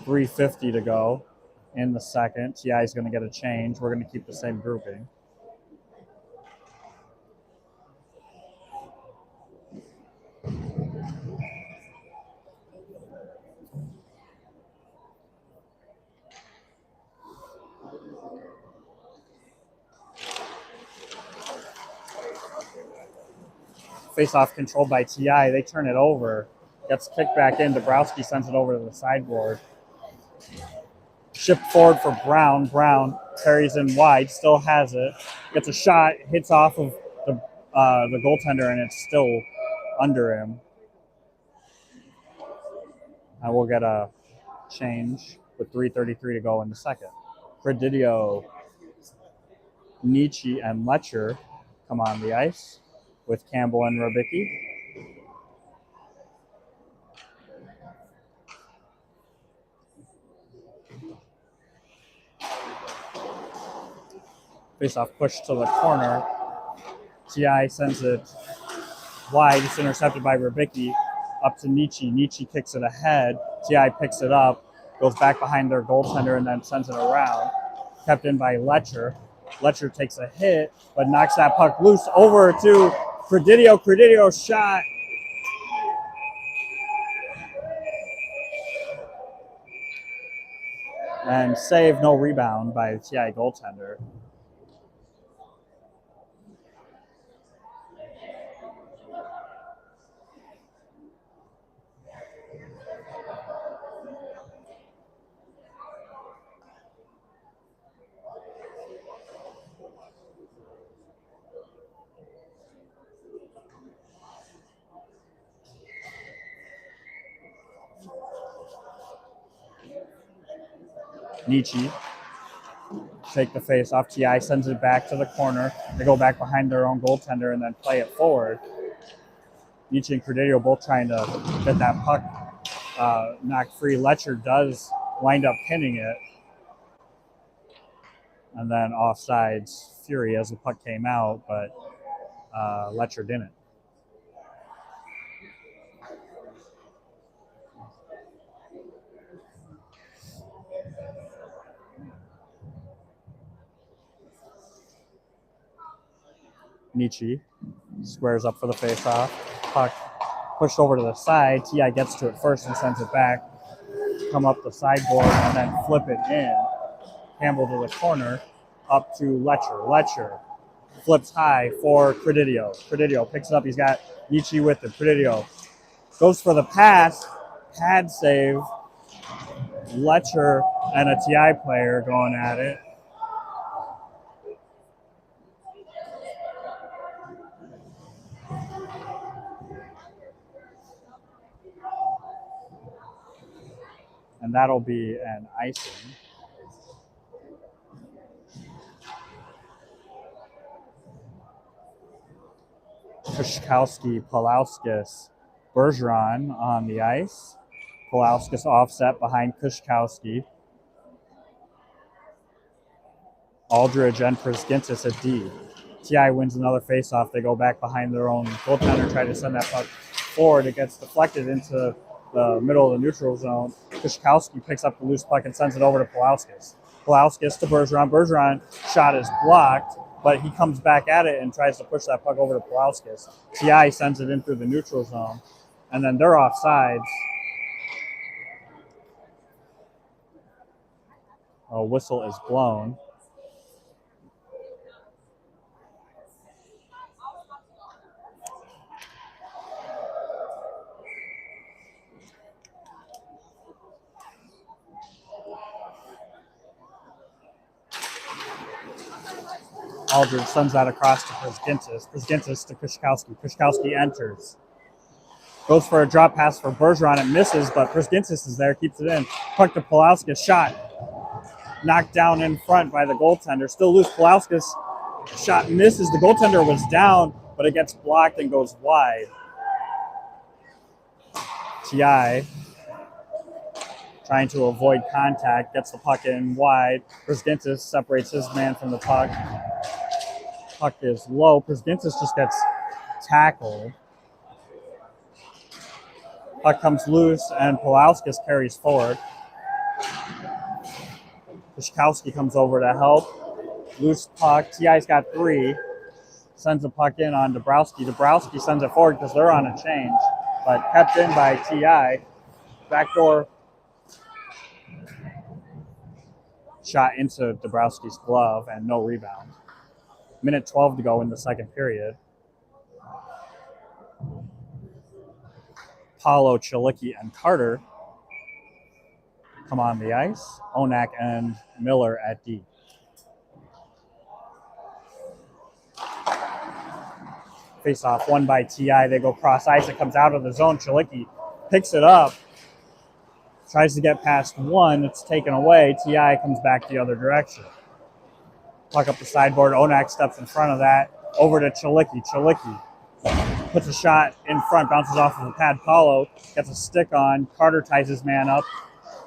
3:50 to go in the second. TI is going to get a change. We're going to keep the same grouping. Face off controlled by TI. They turn it over. Gets kicked back in. Dabrowski sends it over to the sideboard. Shift forward for Brown. Brown carries in wide, still has it. Gets a shot, hits off of the goaltender, and it's still under him. And we'll get a change with 3:33 to go in the second. Credidio, Nietzsche, and Letcher come on the ice with Campbell and Rybicki. Face-off push to the corner. TI sends it wide. It's intercepted by Rybicki. Up to Nietzsche. Nietzsche kicks it ahead. TI picks it up, goes back behind their goaltender, and then sends it around. Kept in by Letcher. Letcher takes a hit, but knocks that puck loose over to Credidio. Credidio shot. And save, no rebound by the TI goaltender. Nietzsche take the face off. TI sends it back to the corner. They go back behind their own goaltender and then play it forward. Nietzsche and Credidio both trying to get that puck knocked free. Letcher does wind up pinning it. And then offsides Fury as the puck came out, but Letcher didn't. Nietzsche squares up for the face-off. Puck pushed over to the side. TI gets to it first and sends it back. Come up the sideboard and then flip it in. Campbell to the corner, up to Letcher. Letcher flips high for Credidio. Credidio picks it up. He's got Nietzsche with it. Credidio goes for the pass. Pad save. Letcher and a TI player going at it. And that'll be an icing. Kushkowski, Palauskas, Bergeron on the ice. Palauskas offset behind Kushkowski. Aldridge and Priskintis at D. TI wins another faceoff. They go back behind their own goaltender, try to send that puck forward. It gets deflected into the middle of the neutral zone. Kushkowski picks up the loose puck and sends it over to Palauskas. Palauskas to Bergeron. Bergeron shot is blocked, but he comes back at it and tries to push that puck over to Palauskas. TI sends it in through the neutral zone, and then they're offsides. A whistle is blown. Aldridge sends that across to Priskintis. Priskintis to Kushkowski. Kushkowski enters. Goes for a drop pass for Bergeron. It misses, but Priskintis is there, keeps it in. Puck to Palauskas. Shot. Knocked down in front by the goaltender. Still loose. Palauskas shot misses. The goaltender was down, but it gets blocked and goes wide. TI trying to avoid contact. Gets the puck in wide. Priskintis separates his man from the puck. Puck is low. Priskintis just gets tackled. Puck comes loose, and Palauskas carries forward. Kushkowski comes over to help. Loose puck. TI's got 3. Sends the puck in on Dabrowski. Dabrowski sends it forward because they're on a change, but kept in by TI. Backdoor shot into Dabrowski's glove and no rebound. Minute 12 to go in the second period. Paulo, Chalicki, and Carter come on the ice. Onak and Miller at D. Face off won by TI. They go cross ice. It comes out of the zone. Chalicki picks it up. Tries to get past one. It's taken away. TI comes back the other direction. Puck up the sideboard. Onak steps in front of that. Over to Chalicki. Chalicki puts a shot in front. Bounces off of the pad. Paulo gets a stick on. Carter ties his man up.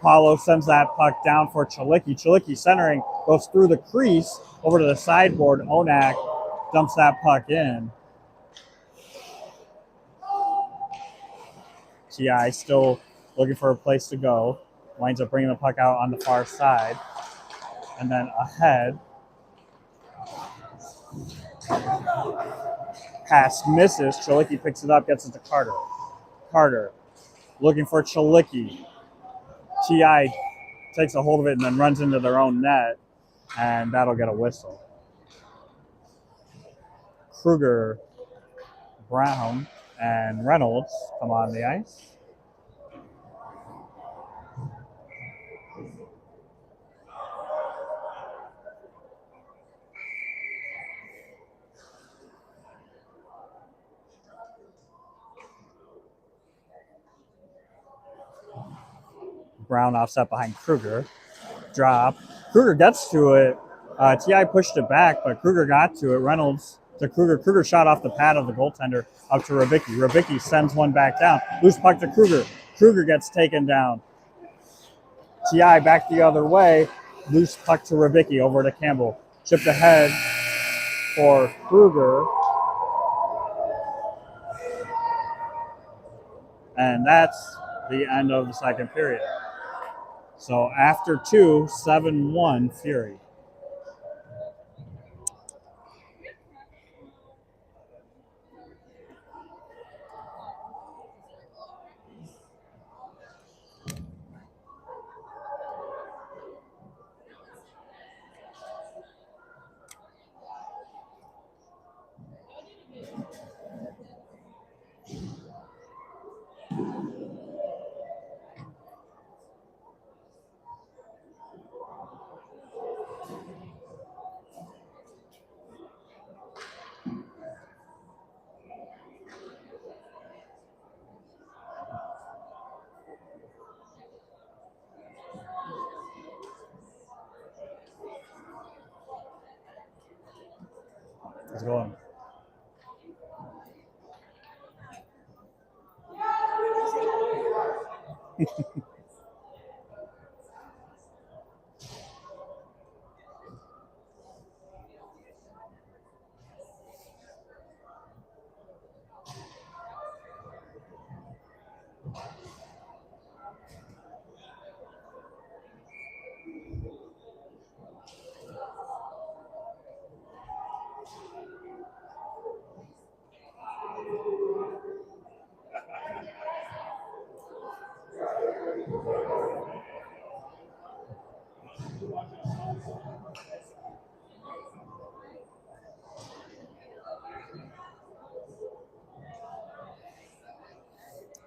Paulo sends that puck down for Chalicki. Chalicki centering. Goes through the crease. Over to the sideboard. Onak dumps that puck in. TI still looking for a place to go. Winds up bringing the puck out on the far side. And then ahead. Pass misses. Chalicki picks it up, gets it to Carter. Carter looking for Chalicki. TI takes a hold of it and then runs into their own net. And that'll get a whistle. Kruger, Brown, and Reynolds come on the ice. Brown offset behind Kruger. Drop. Kruger gets to it. TI pushed it back, but Kruger got to it. Reynolds to Kruger. Kruger shot off the pad of the goaltender up to Rybicki. Rybicki sends one back down. Loose puck to Kruger. Kruger gets taken down. TI back the other way. Loose puck to Rybicki over to Campbell. Chipped ahead for Kruger. And that's the end of the second period. So after 2, 7-1 Fury. Let's go on.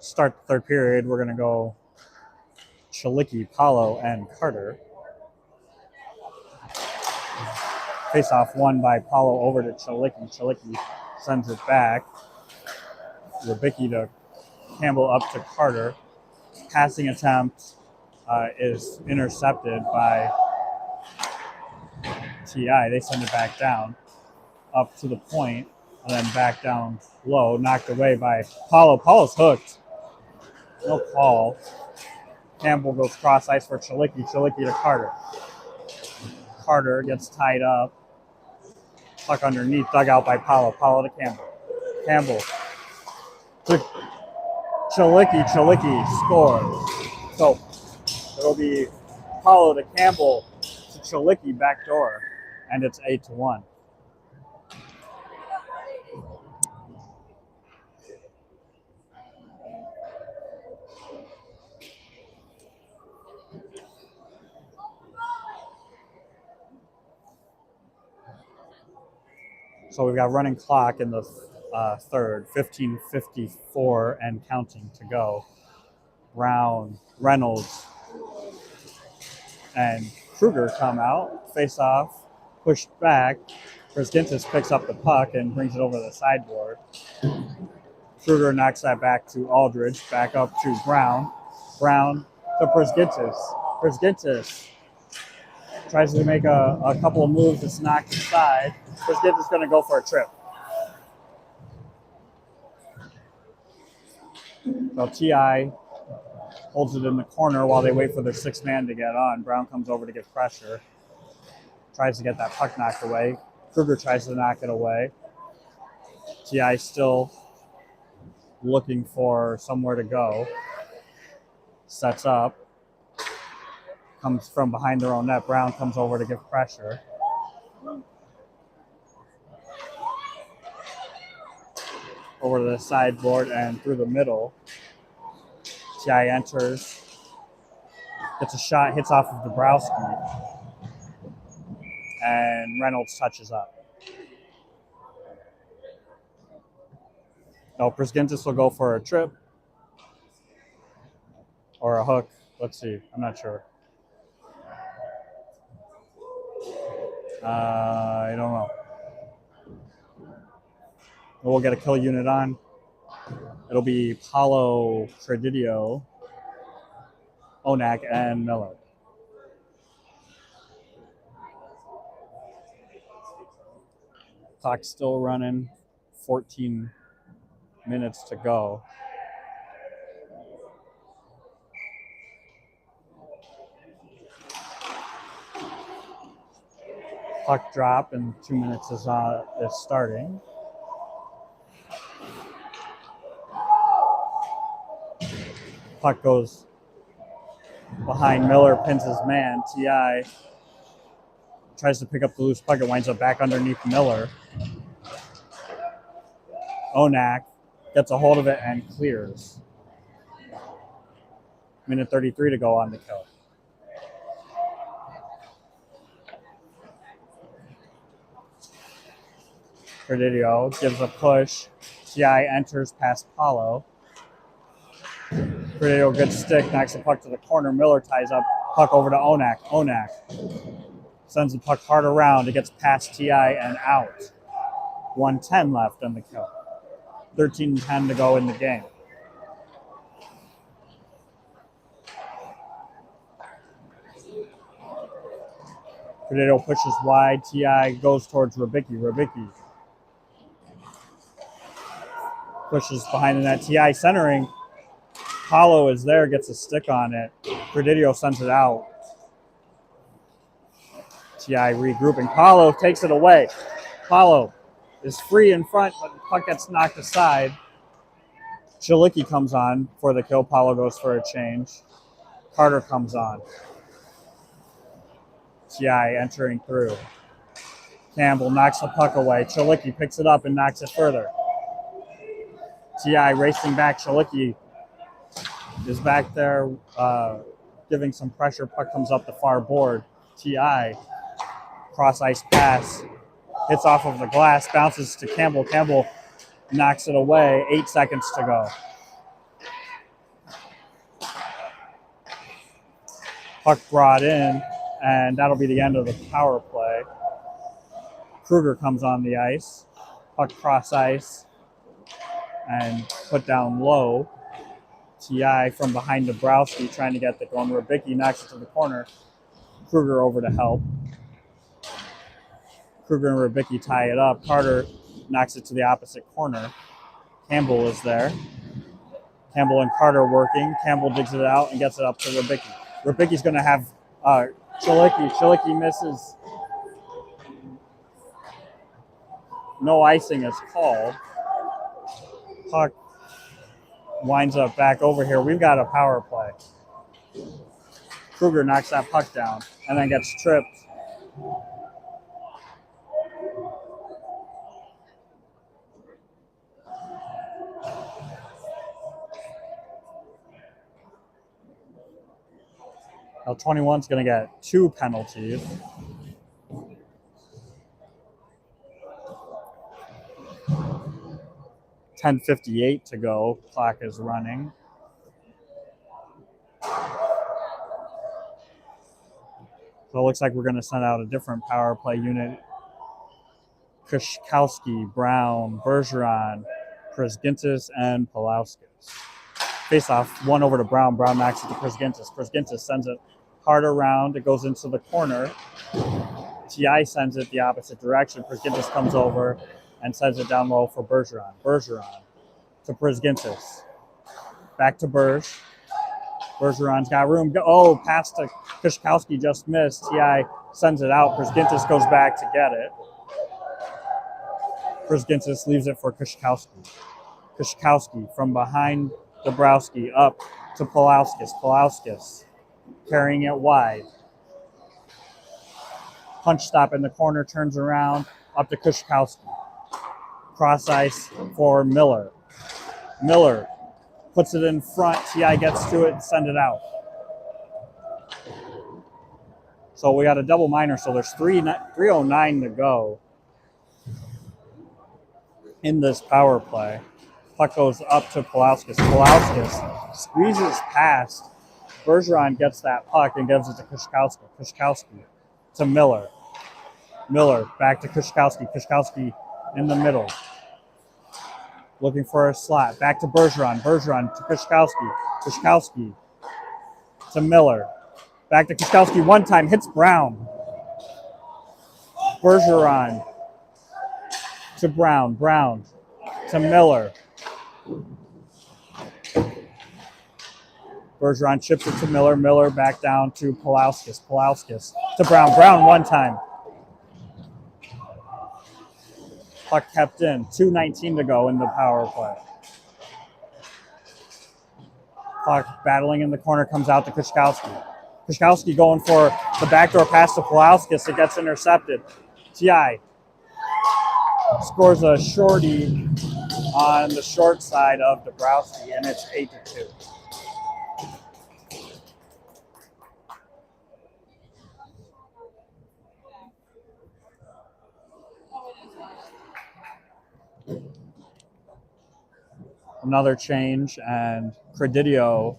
Start the third period. We're going to go Chalicki, Paulo, and Carter. Face-off won by Paulo over to Chalicki. Chalicki sends it back. Rybicki to Campbell up to Carter. Passing attempt is intercepted by TI. They send it back down, up to the point, and then back down low, knocked away by Paulo. Paulo's hooked. No call. Campbell goes cross ice for Chalicki. Chalicki to Carter. Carter gets tied up. Puck underneath, dug out by Paulo. Paulo to Campbell. Campbell to Chalicki. Chalicki scores. So it'll be Paulo to Campbell to Chalicki backdoor, and it's 8-1. So we've got running clock in the third, 15:54 and counting to go. Brown, Reynolds, and Kruger come out, face off, pushed back. Brisgintis picks up the puck and brings it over the sideboard. Kruger knocks that back to Aldridge, back up to Brown. Brown to Brisgintis. Brisgintis tries to make a couple of moves. It's knocked aside. Brisgintis is going to go for a trip. So T.I. holds it in the corner while they wait for their sixth man to get on. Brown comes over to give pressure. Tries to get that puck knocked away. Kruger tries to knock it away. T.I. still looking for somewhere to go. Sets up. Comes from behind their own net. Brown comes over to give pressure. Over to the sideboard and through the middle. T.I. enters. Gets a shot, hits off of Dabrowski. And Reynolds touches up. No, Brisgintis will go for a trip. Or a hook. Let's see. I'm not sure. I don't know. We'll get a kill unit on. It'll be Paulo, Credidio, Onak, and Miller. Clock still running. 14 minutes to go. Puck drop and 2 minutes is starting. Puck goes behind Miller, pins his man. T.I. tries to pick up the loose puck. It winds up back underneath Miller. Onak gets a hold of it and clears. Minute 33 to go on the kill. Credidio gives a push. T.I. enters past Paulo. Credidio, good stick, knocks the puck to the corner. Miller ties up, puck over to Onak. Onak sends the puck hard around. It gets past T.I. and out. 1:10 left on the kill. 13:10 to go in the game. Credidio pushes wide. T.I. goes towards Rybicki. Rybicki pushes behind the net. T.I. centering. Paulo is there, gets a stick on it. Credidio sends it out. T.I. regrouping. Paulo takes it away. Paulo is free in front, but the puck gets knocked aside. Chilicki comes on for the kill. Paulo goes for a change. Carter comes on. T.I. entering through. Campbell knocks the puck away. Chilicki picks it up and knocks it further. T.I. racing back. Chilicki is back there giving some pressure. Puck comes up the far board. T.I. cross ice pass. Hits off of the glass. Bounces to Campbell. Campbell knocks it away. 8 seconds to go. Puck brought in, and that'll be the end of the power play. Kruger comes on the ice. Puck cross ice and put down low. T.I. from behind Dabrowski trying to get the going. Rybicki knocks it to the corner. Kruger over to help. Kruger and Rybicki tie it up. Carter knocks it to the opposite corner. Campbell is there. Campbell and Carter working. Campbell digs it out and gets it up to Rybicki. Rybicki's going to have Chilicki. Chilicki misses. No icing is called. Puck winds up back over here. We've got a power play. Kruger knocks that puck down and then gets tripped. Now 21's going to get 2 penalties. 10:58 to go. Clock is running. So it looks like we're going to send out a different power play unit. Kushkowski, Brown, Bergeron, Prisgintis, and Pulauskas. Face off, one over to Brown. Brown knocks it to Prisgintis. Prisgintis sends it hard around. It goes into the corner. TI sends it the opposite direction. Prisgintis comes over and sends it down low for Bergeron. Bergeron to Prisgintis. Back to Berge. Bergeron's got room. Oh, pass to Kushkowski just missed. TI sends it out. Prisgintis goes back to get it. Prisgintis leaves it for Kushkowski. Kushkowski from behind Dabrowski up to Pulauskas. Pulauskas carrying it wide. Punch stop in the corner, turns around, up to Kushkowski. Cross ice for Miller. Miller puts it in front. TI gets to it and send it out. So we got a double minor, so there's 3:09 to go in this power play. Puck goes up to Pulauskas. Pulauskas squeezes past. Bergeron gets that puck and gives it to Kushkowski. Kushkowski to Miller. Miller back to Kushkowski. Kushkowski in the middle. Looking for a slot. Back to Bergeron. Bergeron to Kushkowski. Kushkowski to Miller. Back to Kushkowski one time. Hits Brown. Bergeron to Brown. Brown to Miller. Bergeron chips it to Miller. Miller back down to Pulauskas. Pulauskas to Brown. Brown one time. Puck kept in. 2:19 to go in the power play. Puck battling in the corner, comes out to Kushkowski. Kushkowski going for the backdoor pass to Pulauskas. It gets intercepted. TI scores a shorty on the short side of Dabrowski, and it's 8-2. Another change, and Credidio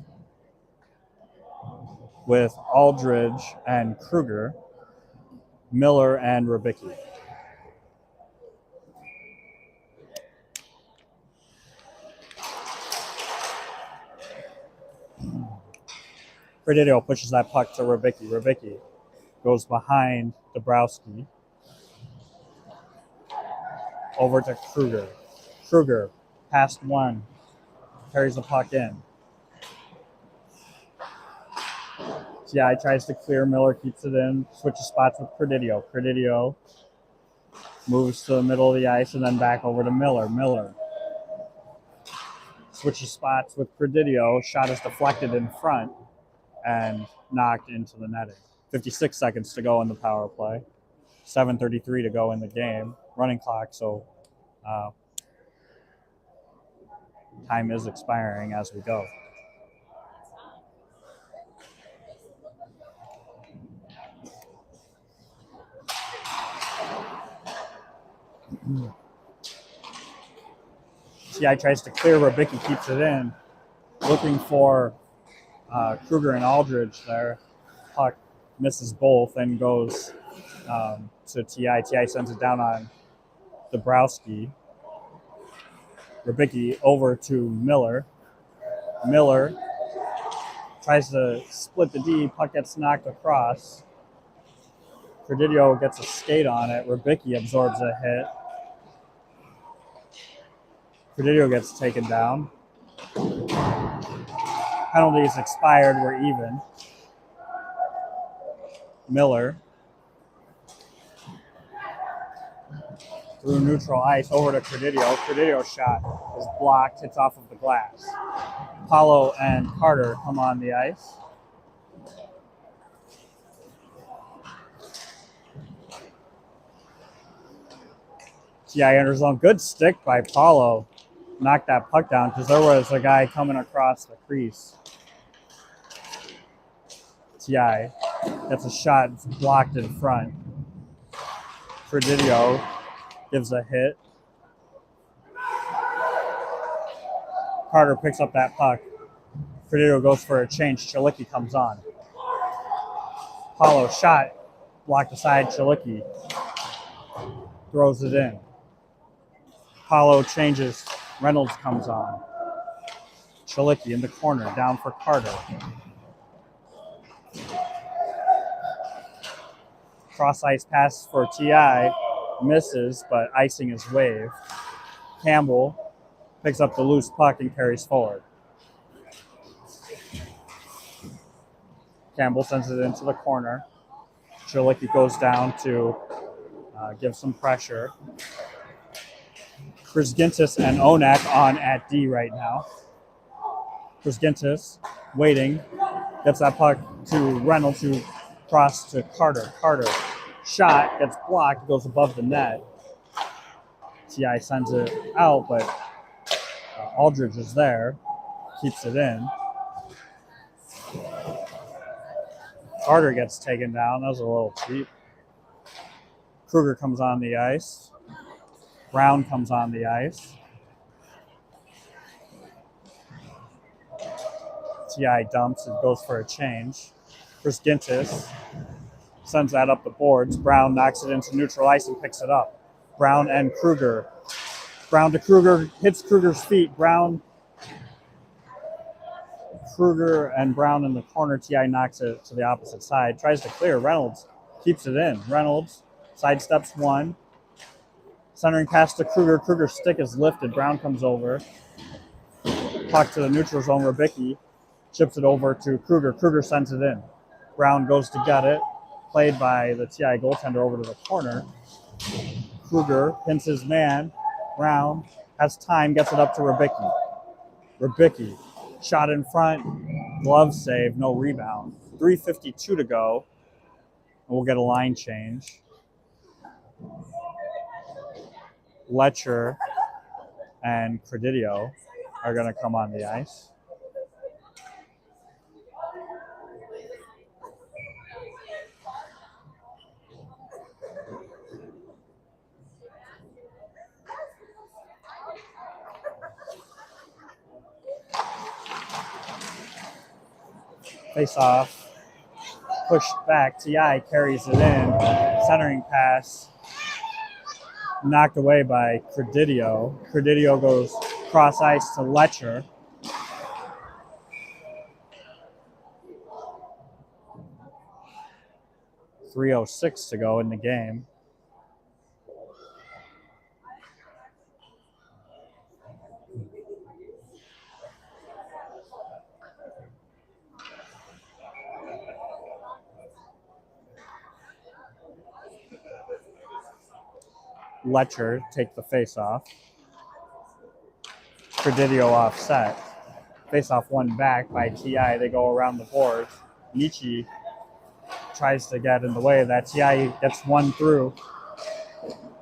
with Aldridge and Kruger, Miller and Rybicki. Credidio pushes that puck to Rybicki. Rybicki goes behind Dabrowski. Over to Kruger. Kruger, past one, carries the puck in. TI tries to clear. Miller keeps it in, switches spots with Credidio. Credidio moves to the middle of the ice and then back over to Miller. Miller switches spots with Credidio. Shot is deflected in front and knocked into the netting. 56 seconds to go in the power play. 7:33 to go in the game. Running clock, so time is expiring as we go. TI tries to clear. Rybicki keeps it in. Looking for Kruger and Aldridge there. Puck misses both and goes to TI. TI sends it down on Dabrowski. Rybicki over to Miller. Miller tries to split the D. Puck gets knocked across. Credidio gets a skate on it. Rybicki absorbs a hit. Credidio gets taken down. Penalties expired. We're even. Miller through neutral ice over to Credidio. Credidio's shot is blocked, hits off of the glass. Paulo and Carter come on the ice. TI enters zone. Good stick by Paulo. Knocked that puck down because there was a guy coming across the crease. TI gets a shot blocked in front. Credidio gives a hit. Carter picks up that puck. Prudillo goes for a change. Chilicki comes on. Paulo shot, blocked aside. Chilicki throws it in. Paulo changes. Reynolds comes on. Chilicki in the corner, down for Carter. Cross ice pass for TI, misses, but icing is waived. Campbell picks up the loose puck and carries forward. Campbell sends it into the corner. Chilicki goes down to give some pressure. Krizgintis and Onak on at D right now. Krizgintis waiting, gets that puck to Reynolds, who cross to Carter. Carter shot, gets blocked, goes above the net. TI sends it out, but Aldridge is there, keeps it in. Carter gets taken down. That was a little cheap. Kruger comes on the ice. Brown comes on the ice. TI dumps and goes for a change. Krizgintis sends that up the boards. Brown knocks it into neutral ice and picks it up. Brown and Kruger. Brown to Kruger, hits Kruger's feet. Kruger and Brown in the corner. TI knocks it to the opposite side. Tries to clear. Reynolds keeps it in. Reynolds sidesteps one. Centering pass to Kruger. Kruger's stick is lifted. Brown comes over. Puck to the neutral zone. Rybicki chips it over to Kruger. Kruger sends it in. Brown goes to gut it. Played by the TI goaltender over to the corner. Kruger pins his man. Brown has time, gets it up to Rybicki. Rybicki, shot in front, glove save, no rebound. 3:52 to go. And we'll get a line change. Letcher and Prudillo are going to come on the ice. Face off, pushed back. TI carries it in. Centering pass, knocked away by Prudillo. Prudillo goes cross ice to Letcher. .306 to go in the game. Letcher take the face-off. Prudillo offset. Face-off one back by TI. They go around the boards. Nietzsche tries to get in the way of that. TI gets one through.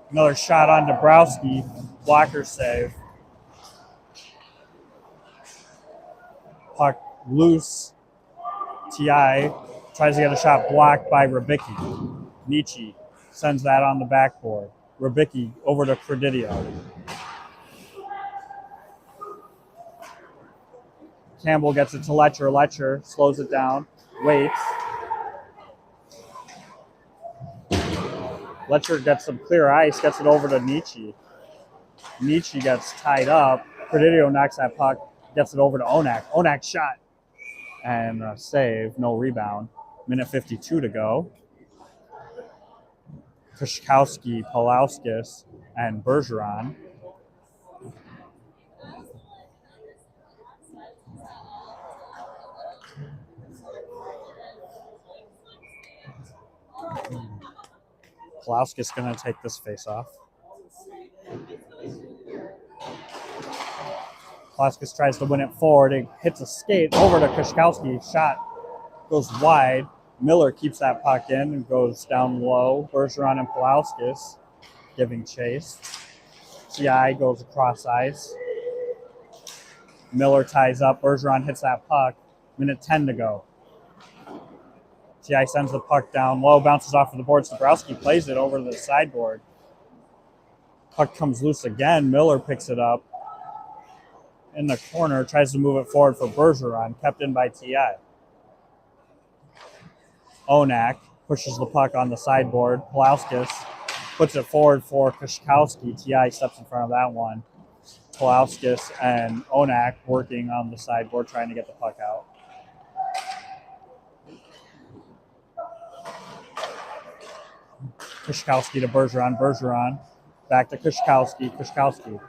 Another shot on Dabrowski. Blocker save. Puck loose. TI tries to get a shot blocked by Rybicki. Nietzsche sends that on the backboard. Rybicki over to Prudillo. Campbell gets it to Letcher. Letcher slows it down, waits. Letcher gets some clear ice, gets it over to Nietzsche. Nietzsche gets tied up. Prudillo knocks that puck, gets it over to Onak. Onak shot and save, no rebound. Minute 52 to go. Kushkowski, Polauskas, and Bergeron. Polauskas going to take this face-off. Polauskas tries to win it forward. It hits a skate over to Kushkowski. Shot goes wide. Miller keeps that puck in and goes down low. Bergeron and Polauskas giving chase. TI goes across ice. Miller ties up. Bergeron hits that puck. Minute 10 to go. TI sends the puck down low, bounces off of the boards. Dabrowski plays it over to the sideboard. Puck comes loose again. Miller picks it up in the corner, tries to move it forward for Bergeron, kept in by Ti. Onak pushes the puck on the sideboard. Pulauskas puts it forward for Kushkowski. Ti steps in front of that one. Pulauskas and Onak working on the sideboard, trying to get the puck out. Kushkowski to Bergeron. Bergeron back to Kushkowski. Kushkowski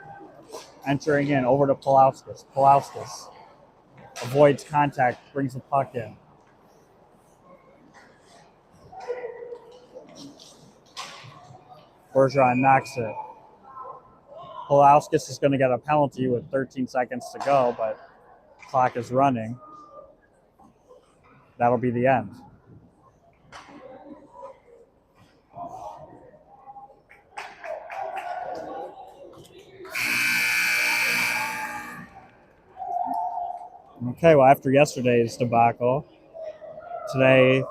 entering in over to Pulauskas. Pulauskas avoids contact, brings the puck in. Bergeron knocks it. Pulauskas is going to get a penalty with 13 seconds to go, but clock is running. That'll be the end. Okay, well, after yesterday's debacle, today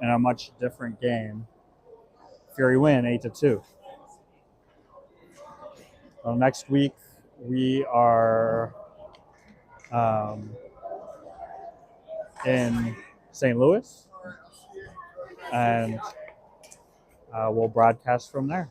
in a much different game, Fury win 8-2. Well, next week we are in St. Louis, and we'll broadcast from there.